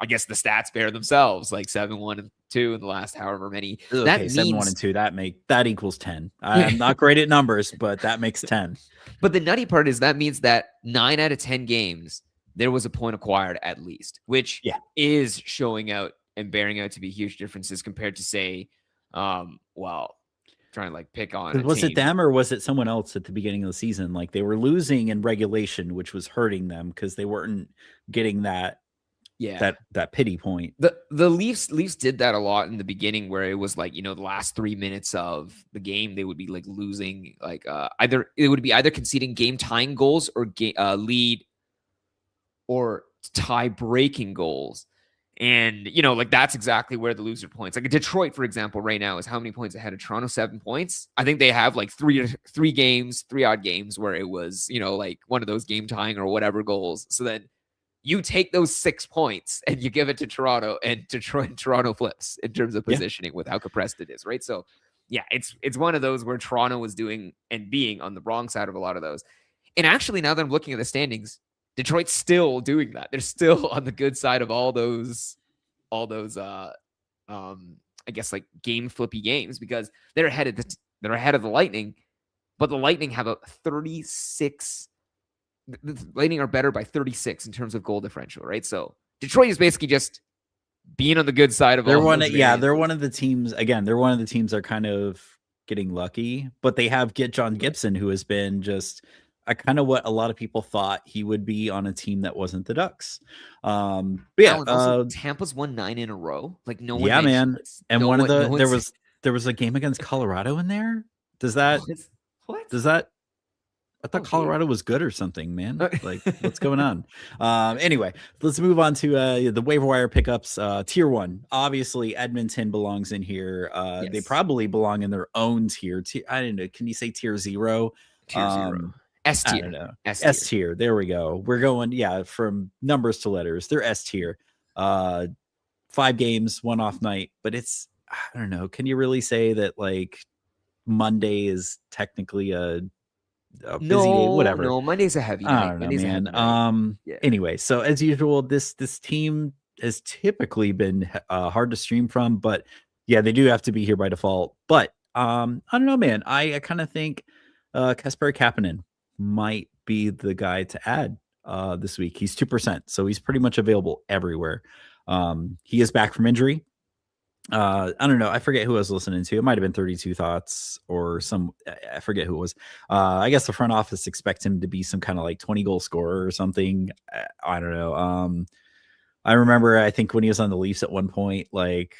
I guess the stats bear themselves, like 7-1-2 in the last however many. Okay, that means 7-1-2. That equals 10. I'm not great at numbers, but that makes 10. But the nutty part is that means that 9 out of 10 games there was a point acquired at least, which is showing out and bearing out to be huge differences compared to say, trying to like pick on. Was it them or was it someone else at the beginning of the season? Like they were losing in regulation, which was hurting them because they weren't getting that. Yeah, that pity point. The Leafs did that a lot in the beginning, where it was like the last 3 minutes of the game they would be like losing, like either conceding game tying goals or lead, or tie-breaking goals. And, like that's exactly where the loser points. Like Detroit, for example, right now is how many points ahead of Toronto? 7 points. I think they have like three odd games where it was, like one of those game tying or whatever goals. So then you take those 6 points and you give it to Toronto, and Toronto flips in terms of positioning with how compressed it is, right? So yeah, it's one of those where Toronto was doing and being on the wrong side of a lot of those. And actually, now that I'm looking at the standings, Detroit's still doing that. They're still on the good side of all those I guess like game flippy games, because they're ahead of the Lightning, but the Lightning have a 36. The Lightning are better by 36 in terms of goal differential, right? So Detroit is basically just being on the good side of they're all one. those Yeah, variances. they're one of the teams. Again, they're one of the teams that are kind of getting lucky, but they have John Gibson, who has been just kind of what a lot of people thought he would be on a team that wasn't the Ducks. But yeah, Alan, also, Tampa's won 9 in a row. Like no one yeah, man. mentions. And No one of one- the no there one's- was a game against Colorado in there. Does that what? does that? I thought Okay. Colorado was good or something, man. Like, what's going on? Anyway, let's move on to the waiver wire pickups. Tier 1, obviously Edmonton belongs in here. They Yes. probably belong in their own tier. I don't know. Can you say tier 0? Tier 0. S tier. I don't know. S tier. There we go. We're going, from numbers to letters. They're S tier. 5 games, 1 off night, but it's, I don't know. Can you really say that like Monday is technically a busy day? Whatever. No, Monday's a heavy night. I don't know, man. Anyway, so as usual, this team has typically been hard to stream from, but yeah, they do have to be here by default. But I don't know, man. I kind of think Kasper Kapanen might be the guy to add this week. He's 2%, so he's pretty much available everywhere. He is back from injury. I don't know. I forget who I was listening to. It might have been 32 Thoughts or I forget who it was. I guess the front office expects him to be some kind of like 20 goal scorer or something. I don't know. I remember, I think when he was on the Leafs at one point, like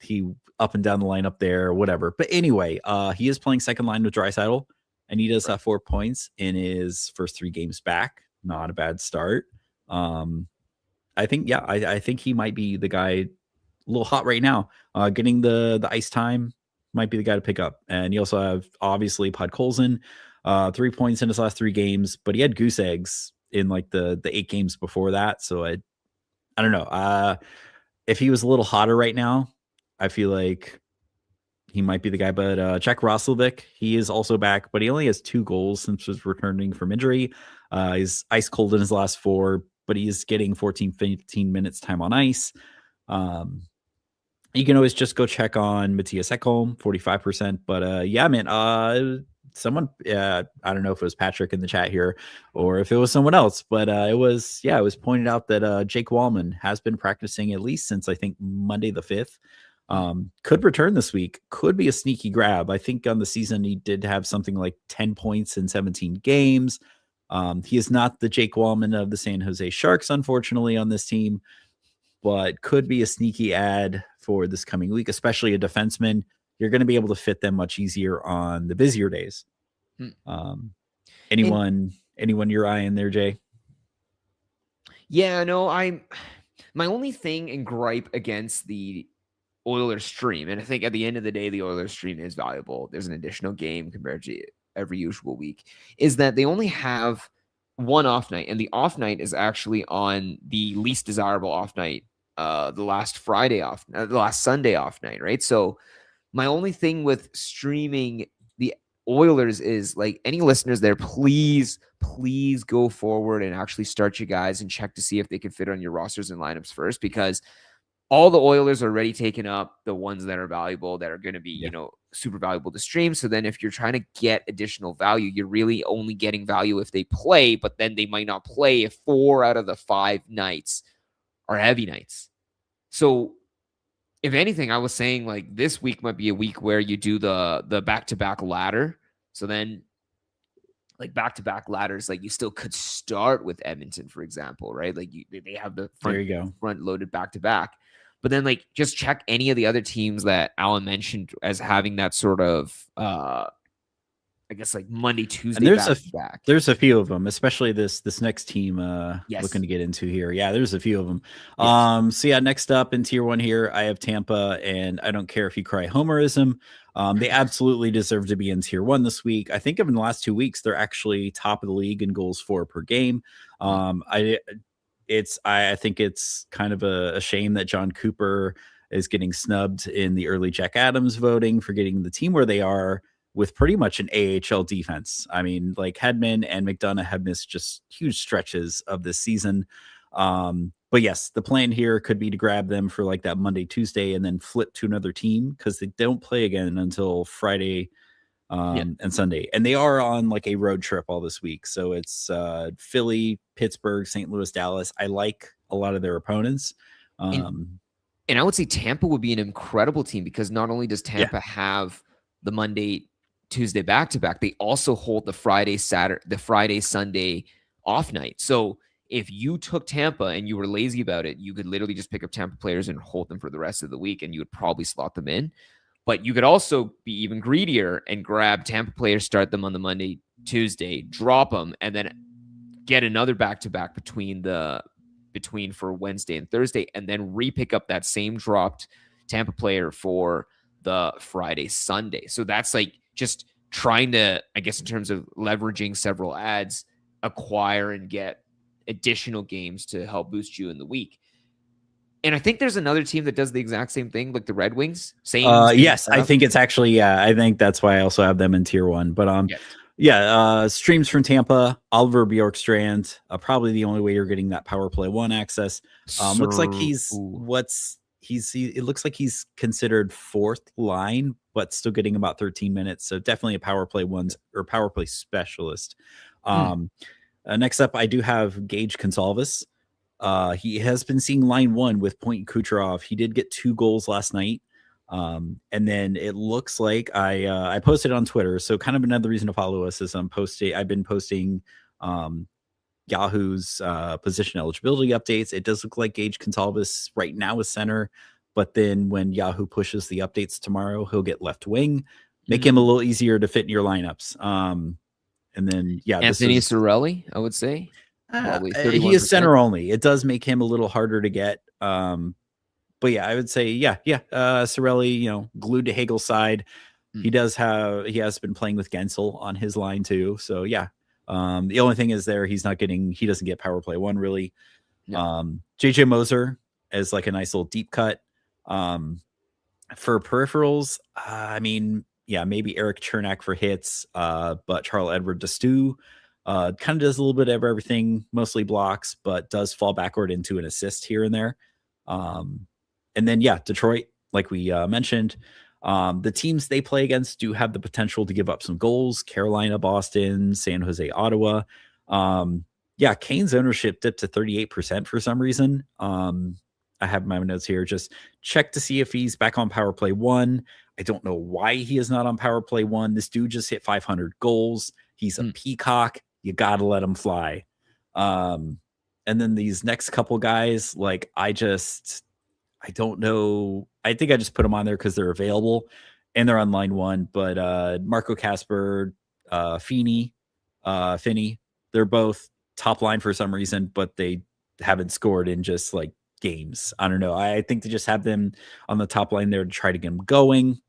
he up and down the lineup there, whatever. But anyway, he is playing second line with Draisaitl, and he does have 4 points in his first 3 games back. Not a bad start. I think, I think he might be the guy. A little hot right now. Getting the ice time might be the guy to pick up. And you also have obviously Podkolzin, 3 points in his last 3 games, but he had goose eggs in like the 8 games before that. So I don't know. If he was a little hotter right now, I feel like he might be the guy. But Czech Roslovic, he is also back, but he only has 2 goals since his returning from injury. He's ice cold in his last 4, but he is getting 14, 15 minutes time on ice. You can always just go check on Matthias Ekholm, 45%. But yeah, man, someone, I don't know if it was Patrick in the chat here or if it was someone else, but it was pointed out that Jake Wallman has been practicing at least since I think Monday the 5th. Could return this week, could be a sneaky grab. I think on the season he did have something like 10 points in 17 games. He is not the Jake Wallman of the San Jose Sharks, unfortunately, on this team, but could be a sneaky ad for this coming week, especially a defenseman. You're going to be able to fit them much easier on the busier days. Anyone you're eyeing there, Jay? Yeah, no, my only thing and gripe against the Oilers stream, and I think at the end of the day, the Oilers stream is valuable. There's an additional game compared to every usual week, is that they only have 1 off night, and the off night is actually on the least desirable off night, the last Sunday off night, right? So my only thing with streaming the Oilers is like any listeners there, please go forward and actually start you guys and check to see if they can fit on your rosters and lineups first, because all the Oilers are already taken up, the ones that are valuable, that are going to be, super valuable to stream. So then if you're trying to get additional value, you're really only getting value if they play, but then they might not play if 4 out of the 5 nights are heavy nights. So if anything, I was saying like this week might be a week where you do the back-to-back ladder. So then like back-to-back ladders, like you still could start with Edmonton, for example, right? Like they have the front loaded back-to-back. But then like just check any of the other teams that Alan mentioned as having that sort of I guess like Monday, Tuesday And there's back to back. there's a few of them, especially this next team Yes. looking to get into here. Yeah, there's a few of them. Yes. So yeah, next up in tier 1 here, I have Tampa, and I don't care if you cry homerism. They absolutely deserve to be in tier 1 this week. I think in the last 2 weeks, they're actually top of the league in goals for per game. I think it's kind of a shame that John Cooper is getting snubbed in the early Jack Adams voting for getting the team where they are with pretty much an AHL defense. I mean, like Hedman and McDonough have missed just huge stretches of this season. But yes, the plan here could be to grab them for like that Monday, Tuesday, and then flip to another team because they don't play again until Friday and Sunday. And they are on like a road trip all this week. So it's Philly, Pittsburgh, St. Louis, Dallas. I like a lot of their opponents. And I would say Tampa would be an incredible team because not only does Tampa have the Monday, Tuesday back-to-back, they also hold the Friday, Sunday off night. So if you took Tampa and you were lazy about it, you could literally just pick up Tampa players and hold them for the rest of the week, and you would probably slot them in. But you could also be even greedier and grab Tampa players, start them on the Monday, Tuesday, drop them, and then get another back-to-back between for Wednesday and Thursday, and then re-pick up that same dropped Tampa player for the Friday, Sunday. So that's like just trying to, I guess, in terms of leveraging several ads, acquire and get additional games to help boost you in the week. And I think there's another team that does the exact same thing, like the Red Wings. Same yes, setup. I think it's actually, I think that's why I also have them in tier 1. But streams from Tampa, Oliver Bjorkstrand, probably the only way you're getting that power play 1 access. Looks like it looks like he's considered 4th line, but still getting about 13 minutes. So definitely a power play 1 or power play specialist. Next up, I do have Gage Consalvis. He has been seeing line 1 with Point Kucherov. He did get 2 goals last night. And then it looks like I posted on Twitter. So kind of another reason to follow us is I've been posting Yahoo's position eligibility updates. It does look like Gage Consalvis right now is center, but then when Yahoo pushes the updates tomorrow, he'll get left wing, make him a little easier to fit in your lineups. And then Anthony Cirelli, I would say. He is center only. It does make him a little harder to get. But yeah, I would say, Cirelli, glued to Hagel's side. He has been playing with Gensel on his line too. So yeah. The only thing is he doesn't get power play 1 really. No. JJ Moser as like a nice little deep cut. For peripherals, maybe Eric Chernak for hits, but Charles Edward Destu kind of does a little bit of everything, mostly blocks, but does fall backward into an assist here and there. And then, Detroit, like we mentioned, the teams they play against do have the potential to give up some goals. Carolina, Boston, San Jose, Ottawa. Kane's ownership dipped to 38% for some reason. I have my notes here. Just check to see if he's back on power play 1. I don't know why he is not on power play 1. This dude just hit 500 goals. He's a peacock. You got to let him fly. And then these next couple guys, like I don't know. I think I just put them on there because they're available and they're on line 1. But Marco Casper, Finney, they're both top line for some reason, but they haven't scored in just like games. I don't know. I think they just have them on the top line there to try to get them going.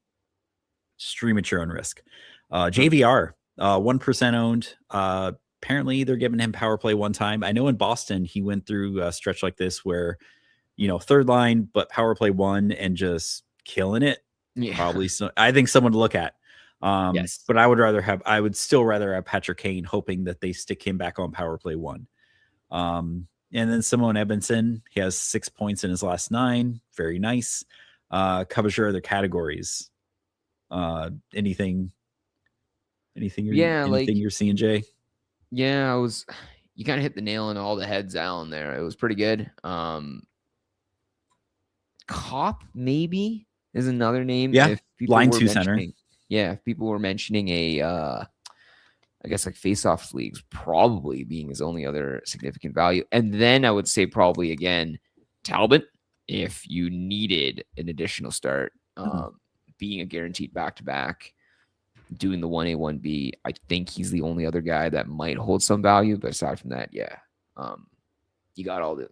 Stream at your own risk. JVR, 1% owned. Apparently they're giving him power play 1 time. I know in Boston, he went through a stretch like this where, 3rd line, but power play 1 and just killing it. Yeah. Probably. I think someone to look at. Yes. But I would still rather have Patrick Kane, hoping that they stick him back on power play 1. And then Simone Edmondson, he has 6 points in his last 9. Very nice. Covers your other categories. Anything you're seeing, Jay? Yeah, you kind of hit the nail on all the heads, Alan, there. It was pretty good. Cop maybe is another name. Yeah, line 2 center. Yeah, if people were mentioning I guess like face-off leagues probably being his only other significant value. And then I would say probably again, Talbot, if you needed an additional start, being a guaranteed back-to-back. doing the 1A, 1B. I think he's the only other guy that might hold some value. But aside from that, yeah, you got all the.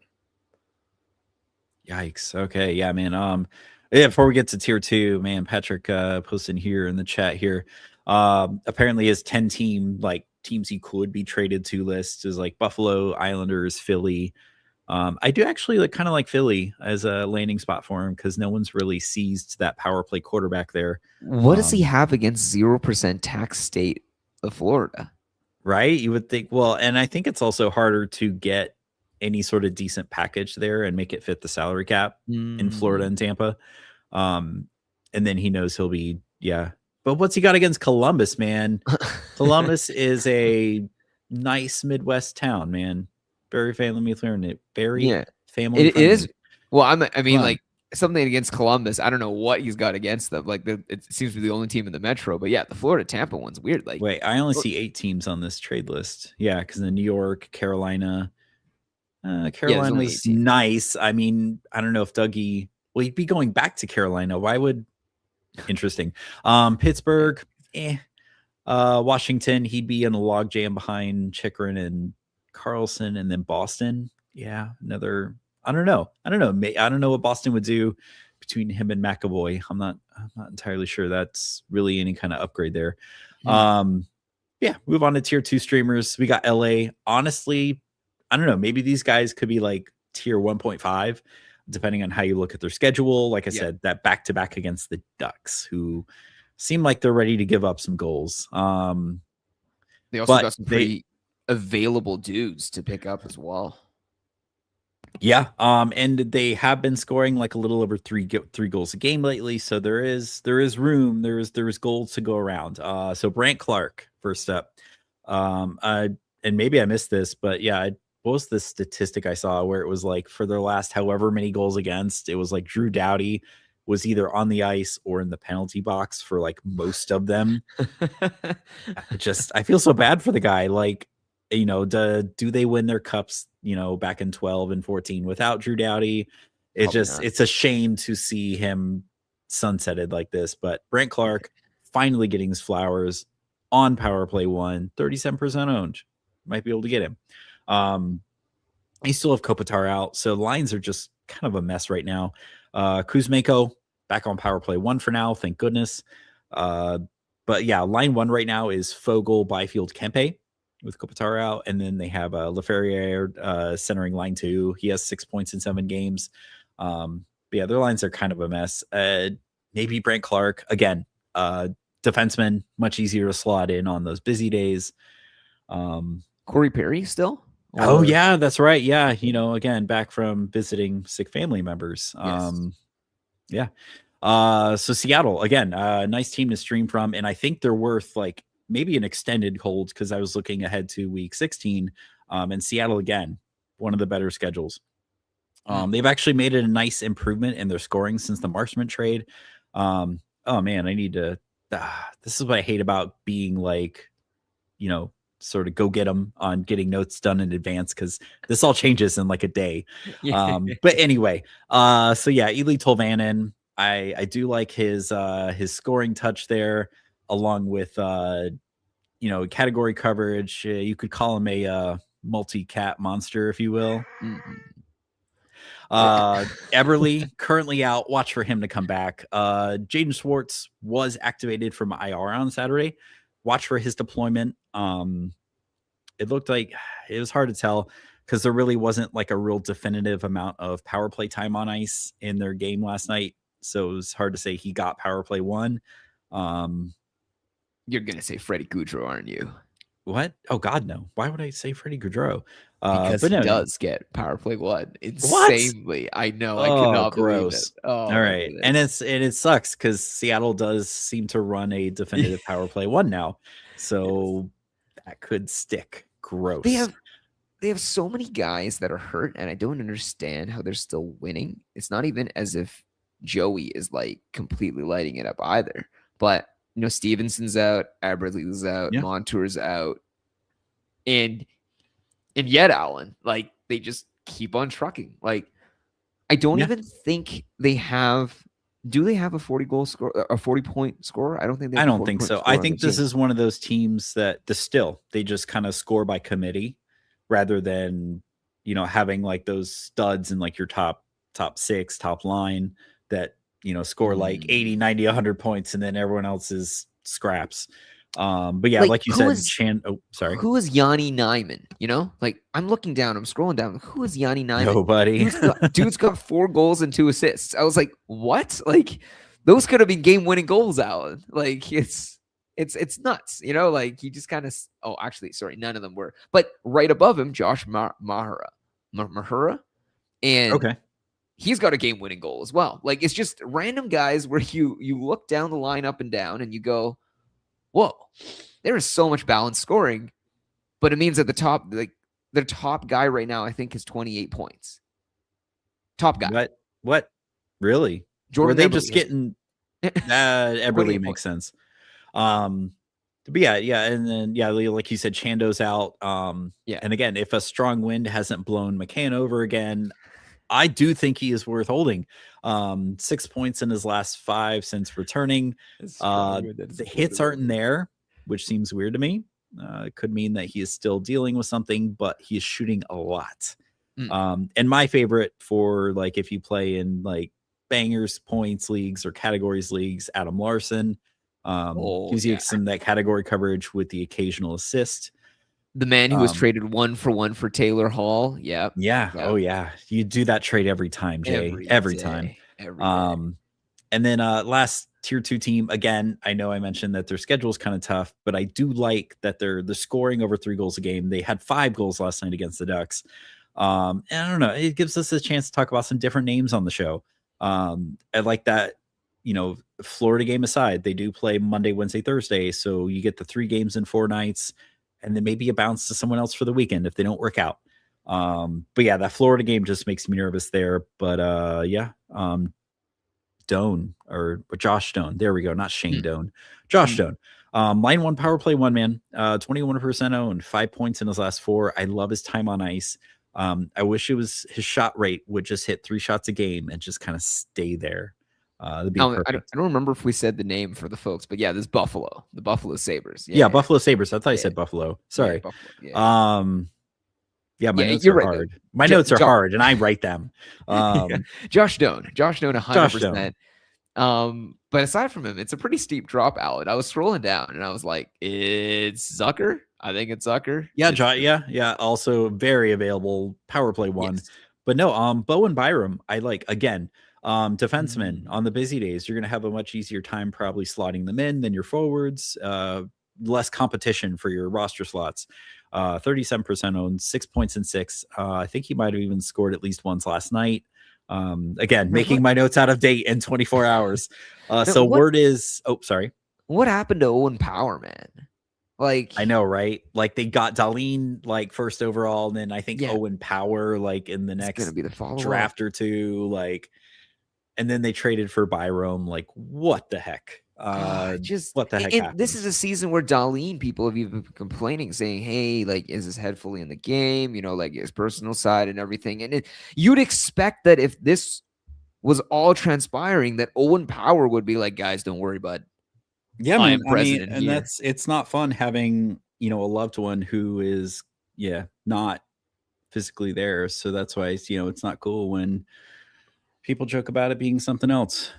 Yikes. Okay. Yeah, man. Yeah, before we get to tier 2, man, Patrick posted here in the chat here. Apparently his 10 teams he could be traded to list is like Buffalo, Islanders, Philly. I do actually kind of like Philly as a landing spot for him because no one's really seized that power play quarterback there. What does he have against 0% tax state of Florida? Right? You would think, well, and I think it's also harder to get any sort of decent package there and make it fit the salary cap in Florida and Tampa. And then he knows he'll be, yeah. But what's he got against Columbus, man? Columbus is a nice Midwest town, man. Very family friendly. Very family friendly. It is. Well, I mean, like something against Columbus. I don't know what he's got against them. Like it seems to be the only team in the Metro. But yeah, the Florida Tampa one's weird. Like, wait, I only see 8 teams on this trade list. Yeah, because the New York, Carolina. Carolina was nice. I mean, I don't know if Dougie. Well, he'd be going back to Carolina. Why would? Interesting. Pittsburgh. Washington. He'd be in a logjam behind Chikrin and Carlson, and then Boston. Yeah, another. I don't know. I don't know what Boston would do between him and McAvoy. I'm not entirely sure that's really any kind of upgrade there. Yeah, move on to tier 2 streamers. We got LA. Honestly, I don't know. Maybe these guys could be like tier 1.5, depending on how you look at their schedule. Like I said, that back-to-back against the Ducks, who seem like they're ready to give up some goals. They also got some pretty available dudes to pick up as well. Yeah, and they have been scoring like a little over three goals a game lately. So there is room. There is goals to go around. So Brant Clark first up. And maybe I missed this, but yeah, what was the statistic I saw where it was like for their last however many goals against, it was like Drew Doughty was either on the ice or in the penalty box for like most of them. I feel so bad for the guy. Like, you know, do they win their cups, you know, back in 12 and 14 without Drew Doughty? It's a shame to see him sunsetted like this. But Brant Clark finally getting his flowers on power play 1, 37% owned. Might be able to get him. You still have Kopitar out, so lines are just kind of a mess right now. Kuzmenko back on power play 1 for now, thank goodness. But yeah, line 1 right now is Fogle, Byfield, Kempe with Kopitar out, and then they have Laferriere centering line 2. He has 6 points in 7 games. But yeah, their lines are kind of a mess. Maybe Brant Clark again, defenseman, much easier to slot in on those busy days. Corey Perry still? Oh yeah, that's right. Yeah, you know, again, back from visiting sick family members. Yeah. So Seattle again, nice team to stream from, and I think they're worth like maybe an extended hold because I was looking ahead to week 16. And Seattle again, one of the better schedules. They've actually made it a nice improvement in their scoring since the Marchment trade. Oh man, I need to. This is what I hate about being like, you know, sort of go get them on getting notes done in advance because this all changes in like a day. But anyway, so yeah, Ely Tolvanen, I do like his scoring touch there, along with you know, category coverage. You could call him a multi-cat monster, if you will. Eberle currently out. Watch for him to come back. Jaden Schwartz was activated from IR on Saturday. Watch for his deployment. It looked like it was hard to tell because there really wasn't like a real definitive amount of power play time on ice in their game last night. So it was hard to say he got power play 1. You're going to say Freddie Gaudreau, aren't you? What? Oh God, no. Why would I say Freddie Gaudreau? Because he does get power play 1 insanely. What? I know. I cannot believe it. All right. And it sucks because Seattle does seem to run a definitive power play 1 now. So that could stick. Gross. They have so many guys that are hurt, and I don't understand how they're still winning. It's not even as if Joey is like completely lighting it up either. But you know, Stevenson's out, Eberle's out, Montour's out, and yet Allen, like they just keep on trucking. Like I don't even think they have Do they have a 40-goal score, a 40-point score? I don't think they I have a don't think 40-point so. score I on their think this team. is one of those teams that they just kind of score by committee rather than, having like those studs in like your top 6, top line that, score like 80, 90, 100 points and then everyone else is scraps. But yeah, like you said, sorry. Who is Yanni Nyman? Like I'm looking down, I'm scrolling down. Who is Yanni Nyman? Nobody. Dude's got 4 goals and 2 assists. I was like, what? Like those could have been game-winning goals, Alan. Like it's nuts. Like he just kind of. Oh, actually, sorry, none of them were. But right above him, Josh Mahura, and Okay. he's got a game-winning goal as well. Like it's just random guys where you look down the line up and down and you go, whoa, there is so much balanced scoring, but it means at the top, like their top guy right now, I think is 28 points. Top guy. What? Really? Jordan Were they Eberle just getting Eberle makes sense. But yeah, and then like you said, Chando's out. Yeah. And again, if a strong wind hasn't blown McCann over again, I do think he is worth holding. 6 points in his last 5 since returning. The hits aren't in there, which seems weird to me. It could mean that he is still dealing with something, but he is shooting a lot. And my favorite for like if you play in like bangers, points leagues, or categories leagues, Adam Larson gives you some that category coverage with the occasional assist. The man who was traded 1-for-1 for Taylor Hall. Yeah. Oh yeah. You do that trade every time, Jay. Every time. And then last tier 2 team, again, I know I mentioned that their schedule is kind of tough, but I do like that they're scoring over 3 goals a game. They had 5 goals last night against the Ducks. And I don't know, it gives us a chance to talk about some different names on the show. I like that, Florida game aside, they do play Monday, Wednesday, Thursday. So you get the 3 games in 4 nights, and then maybe a bounce to someone else for the weekend if they don't work out. But yeah, that Florida game just makes me nervous there. But Doan or Josh Doan. There we go. Not Shane Doan. Josh Doan. Line 1 power play 1 man, 21% owned, 5 points in his last 4. I love his time on ice. I wish it was his shot rate would just hit 3 shots a game and just kind of stay there. That'd be perfect. I don't remember if we said the name for the folks, but yeah, this Buffalo, the Buffalo Sabres. Buffalo Sabres. I thought you said Buffalo. Sorry. Buffalo, my notes are hard. Right, my notes are hard, and I write them. Josh Doan, 100%. But aside from him, it's a pretty steep drop, Alan. I was scrolling down, and I was like, "It's Zucker." I think it's Zucker. Yeah. Also very available power play 1, yes. But no, Bowen Byram. I like again. Defensemen on the busy days, you're going to have a much easier time probably slotting them in than your forwards. Less competition for your roster slots. 37% owned, 6 points in 6. I think he might have even scored at least once last night. Again, making my notes out of date in 24 hours. Word is, sorry. What happened to Owen Power, man? Like, I know, right? Like they got Darlene like first overall, and then I think Owen Power like in the next gonna be the draft or 2, like, and then they traded for Byram. Like, what the heck? What the heck? And this is a season where Darlene people have even been complaining, saying, "Hey, like, is his head fully in the game? Like his personal side and everything." And you'd expect that if this was all transpiring, that Owen Power would be like, "Guys, don't worry, bud." Yeah, man. I mean, and it's not fun having a loved one who is not physically there. So that's why it's not cool when people joke about it being something else.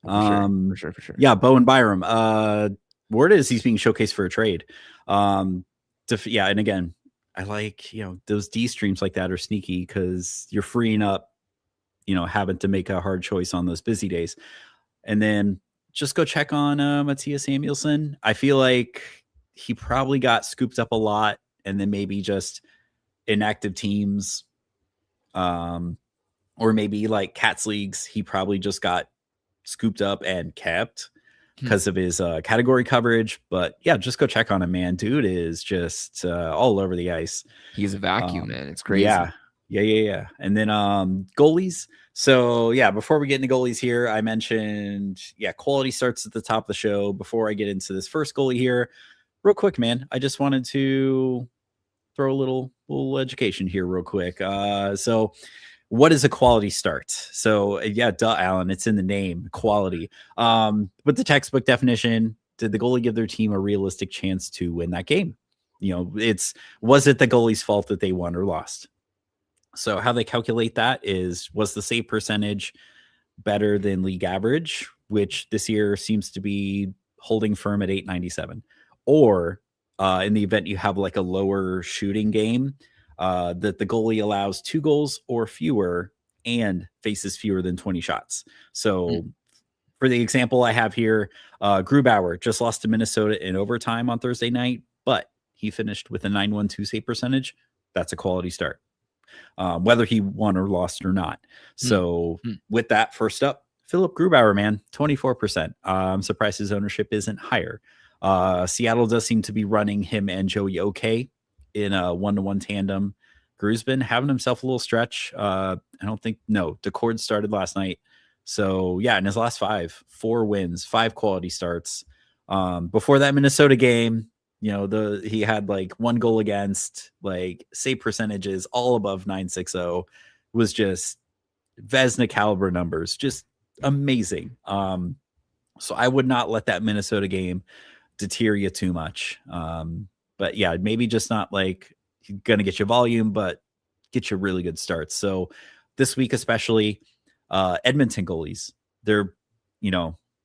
For sure. Yeah, Bowen Byram. Word is he's being showcased for a trade. And again, I like those D streams like that are sneaky because you're freeing up, having to make a hard choice on those busy days, and then just go check on Matthias Samuelsson. I feel like he probably got scooped up a lot, and then maybe just inactive teams, or maybe like Cats leagues. He probably just got scooped up and kept because of his category coverage. But yeah, just go check on him, man. Dude is just all over the ice. He's a vacuum, man. It's crazy. Yeah. And then goalies. So yeah, before we get into goalies here, I mentioned quality starts at the top of the show. Before I get into this first goalie here, real quick, man, I just wanted to throw a little education here real quick. So what is a quality start? So yeah, duh, Alan, it's in the name, quality. But the textbook definition, did the goalie give their team a realistic chance to win that game? Was it the goalie's fault that they won or lost? So how they calculate that is, was the save percentage better than league average, which this year seems to be holding firm at 897, or in the event you have like a lower shooting game, that the goalie allows 2 goals or fewer and faces fewer than 20 shots. So for the example I have here, Grubauer just lost to Minnesota in overtime on Thursday night, but he finished with a 912 save percentage. That's a quality start, whether he won or lost or not. So with that, first up, Philip Grubauer, man, 24%. I'm surprised his ownership isn't higher. Seattle does seem to be running him and Joey okay in a 1-to-1 tandem. Gru's been having himself a little stretch. Decord started last night. So yeah, in his last 4 wins, 5 quality starts. Before that Minnesota game, he had like 1 goal against, like save percentages all above 960. Was just Vezina caliber numbers, just amazing. So I would not let that Minnesota game deter you too much. But yeah, maybe just not like going to get you volume, but get you really good starts. So this week, especially Edmonton goalies, they're,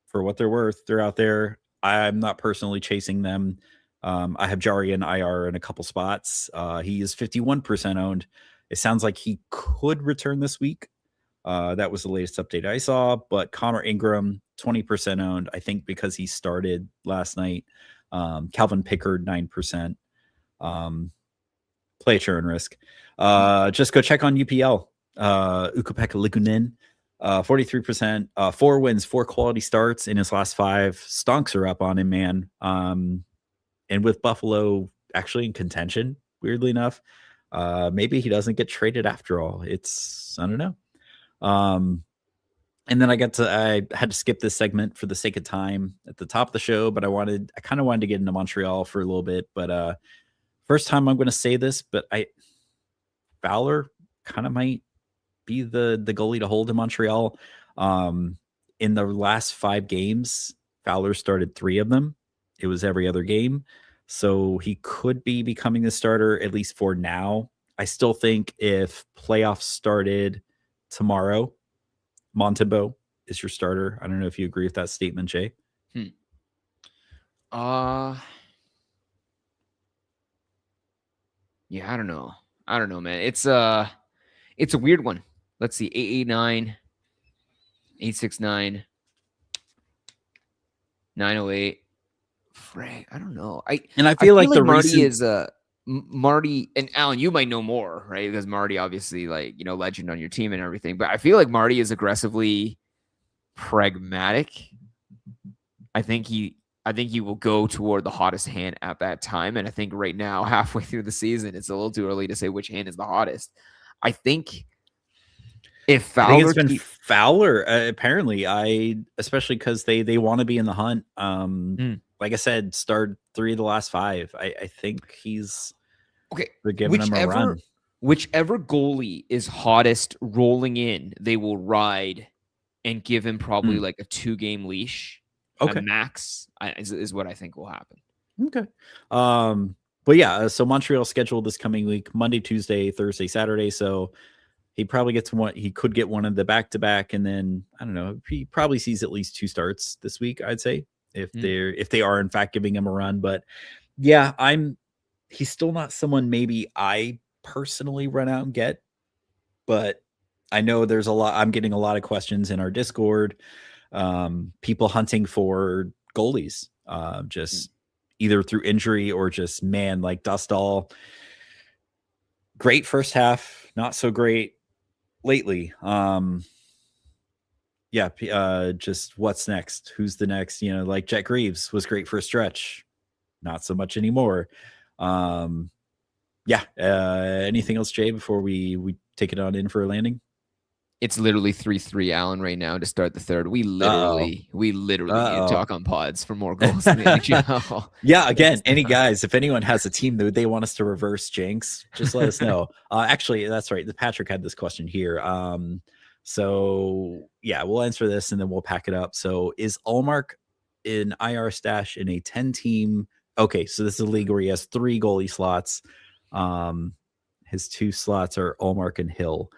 for what they're worth, they're out there. I'm not personally chasing them. I have Jari in IR in a couple spots. He is 51% owned. It sounds like he could return this week. That was the latest update I saw, but Connor Ingram, 20% owned, I think because he started last night. Calvin Pickard, 9%. Play a churn risk. Just go check on UPL. Ukko-Pekka Likunin, 43%, 4 wins, 4 quality starts in his last 5. Stonks are up on him, man. And with Buffalo actually in contention, weirdly enough, maybe he doesn't get traded after all. I don't know. And then I had to skip this segment for the sake of time at the top of the show, but I kind of wanted to get into Montreal for a little bit. But first time I'm going to say this, but Fowler kind of might be the goalie to hold in Montreal. In the last 5 games, Fowler started 3 of them. It was every other game. So he could be becoming the starter, at least for now. I still think if playoffs started tomorrow, Montembeault is your starter. I don't know if you agree with that statement, Jay. Yeah, I don't know. Man. It's a weird one. Let's see. 889, 869, 908. Frank, I don't know. I feel like the Marty is Marty, and Alan, you might know more, right? Because Marty, obviously, like, legend on your team and everything. But I feel like Marty is aggressively pragmatic. I think he will go toward the hottest hand at that time. And I think right now, halfway through the season, it's a little too early to say which hand is the hottest. I think if Fowler, I think it's been Fowler, apparently. Especially because they want to be in the hunt. Like I said, starred 3 of the last 5. I think he's okay. They're giving him a run. Whichever goalie is hottest rolling in, they will ride and give him probably like a 2-game leash. Okay, max is what I think will happen. Okay, but yeah, so Montreal scheduled this coming week: Monday, Tuesday, Thursday, Saturday. So he probably gets one. He could get one of the back-to-back, and then I don't know. He probably sees at least 2 starts this week, I'd say, if they are in fact giving him a run. But yeah, he's still not someone maybe I personally run out and get, but I know there's a lot. I'm getting a lot of questions in our Discord. People hunting for goalies, just either through injury or just, man, like Dustall. Great first half, not so great lately. Just what's next? Who's the next? Like Jet Greaves was great for a stretch, not so much anymore. Anything else, Jay, before we take it on in for a landing? It's literally 3-3 Allen right now to start the third. We literally need to talk on pods for more goals in the NHL. Yeah, again, if anyone has a team that they want us to reverse jinx, just let us know. Actually, that's right. The Patrick had this question here. So yeah, we'll answer this and then we'll pack it up. So is Allmark in IR stash in a 10-team? Okay, so this is a league where he has 3 goalie slots. His 2 slots are Allmark and Hill.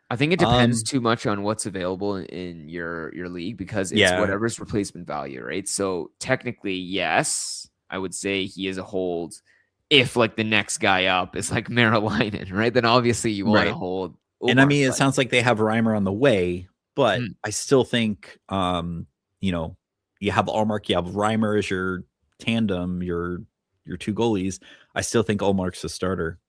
I think it depends too much on what's available in your league, because it's whatever's replacement value, right? So technically, yes, I would say he is a hold. If like the next guy up is like Marilainen, right? Then obviously you want to hold. And I mean, it sounds like they have Reimer on the way, but I still think, you know, you have Allmark, you have Reimer as your tandem, your 2 goalies. I still think Allmark's a starter,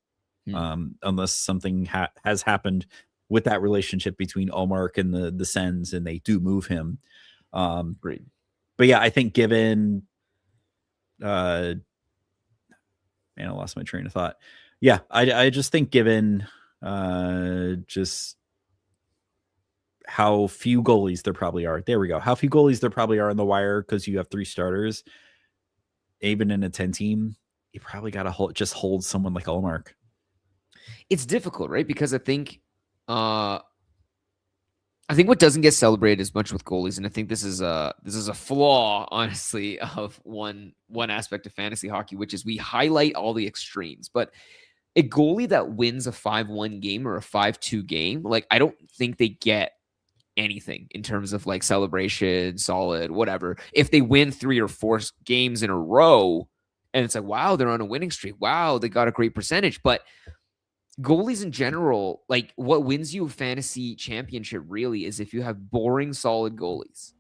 unless something has happened with that relationship between Allmark and the Sens, and they do move him. Great. But yeah, I think given, man, I lost my train of thought. Yeah, I just think given just how few goalies there probably are. There we go. How few goalies there probably are on the wire, because you have 3 starters. Even in a 10-team, you probably got to hold someone like Allmark. It's difficult, right? Because I think what doesn't get celebrated as much with goalies, and I think this is a flaw, honestly, of one aspect of fantasy hockey, which is we highlight all the extremes. But a goalie that wins a 5-1 game or a 5-2 game, like, I don't think they get anything in terms of like celebration, solid, whatever. If they win 3 or 4 games in a row, and it's like, wow, they're on a winning streak. Wow, they got a great percentage. But goalies in general, like, what wins you a fantasy championship really is if you have boring, solid goalies.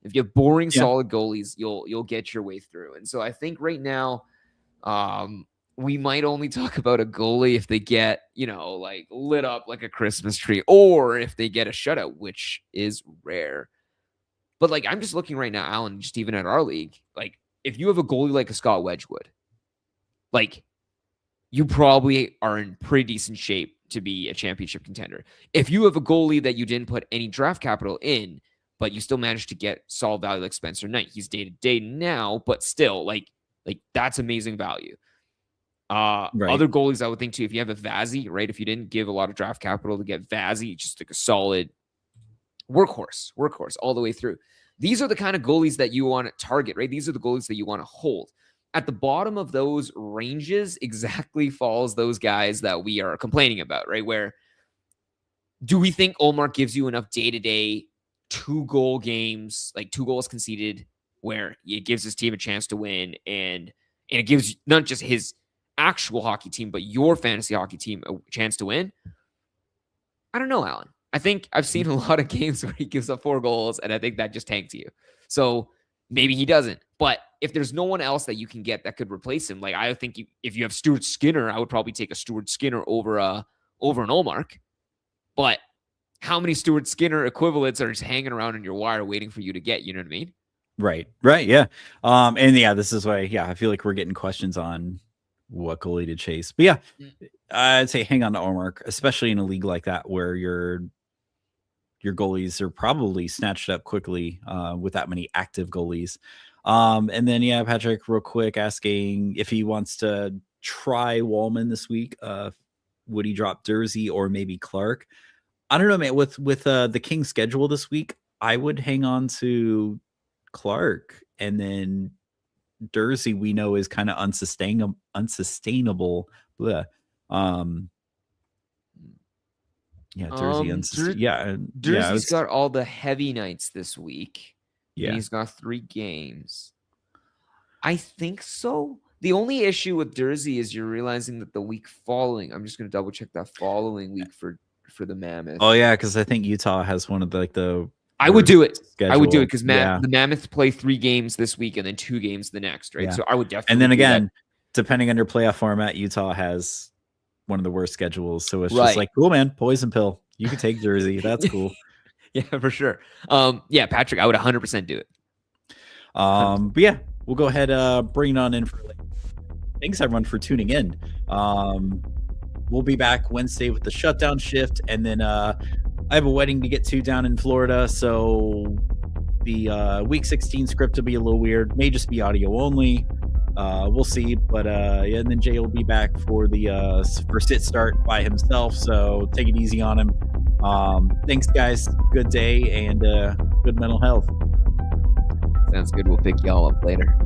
If you have boring, solid goalies, you'll get your way through. And so I think right now, we might only talk about a goalie if they get, you know, like lit up like a Christmas tree, or if they get a shutout, which is rare. But like, I'm just looking right now, Alan, just even at our league, like, if you have a goalie like a Scott Wedgwood, like, you probably are in pretty decent shape to be a championship contender. If you have a goalie that you didn't put any draft capital in, but you still managed to get solid value like Spencer Knight, he's day-to-day now, but still, like that's amazing value. Other goalies I would think too, if you have a Vazzy, right? If you didn't give a lot of draft capital to get Vazzy, just like a solid workhorse all the way through. These are the kind of goalies that you want to target, right? These are the goalies that you want to hold. At the bottom of those ranges exactly falls those guys that we are complaining about, right? Where do we think Allmark gives you enough day-to-day 2-goal games, like 2 goals conceded, where it gives his team a chance to win, and it gives not just his actual hockey team, but your fantasy hockey team a chance to win? I don't know, Alan. I think I've seen a lot of games where he gives up 4 goals, and I think that just tanks you. So maybe he doesn't. But if there's no one else that you can get that could replace him, like, I think if you have Stuart Skinner, I would probably take a Stuart Skinner over an Allmark. But how many Stuart Skinner equivalents are just hanging around in your wire waiting for you to get? You know what I mean? Right. Yeah. And yeah, this is why, I feel like we're getting questions on what goalie to chase. But yeah, I'd say hang on to Allmark, especially in a league like that where your goalies are probably snatched up quickly with that many active goalies. And then, Patrick, real quick, asking if he wants to try Wallman this week. Would he drop Dursey or maybe Clark? I don't know, man. With the Kings schedule this week, I would hang on to Clark, and then Dursey we know is kind of unsustainable. Bleh. Dursey's got all the heavy nights this week. Yeah, and he's got 3 games. I think so. The only issue with Dursey is you're realizing that the week following, I'm just going to double check that following week for the Mammoth. Oh yeah, because I think Utah has one of the I would do it. Schedule. I would do it because the Mammoth play 3 games this week and then 2 games the next, right? Yeah. So I would definitely. And then again, depending on your playoff format, Utah has one of the worst schedules. So it's just like, cool, man, poison pill. You can take Dursey. That's cool. Yeah, for sure. Patrick, I would 100% do it. But yeah, we'll go ahead, bring it on in. Thanks everyone for tuning in. We'll be back Wednesday with the shutdown shift, and then I have a wedding to get to down in Florida, so the week 16 script will be a little weird. May just be audio only. We'll see. But yeah, and then Jay will be back for the for sit start by himself. So take it easy on him. Thanks, guys. Good day and good mental health. Sounds good. We'll pick y'all up later.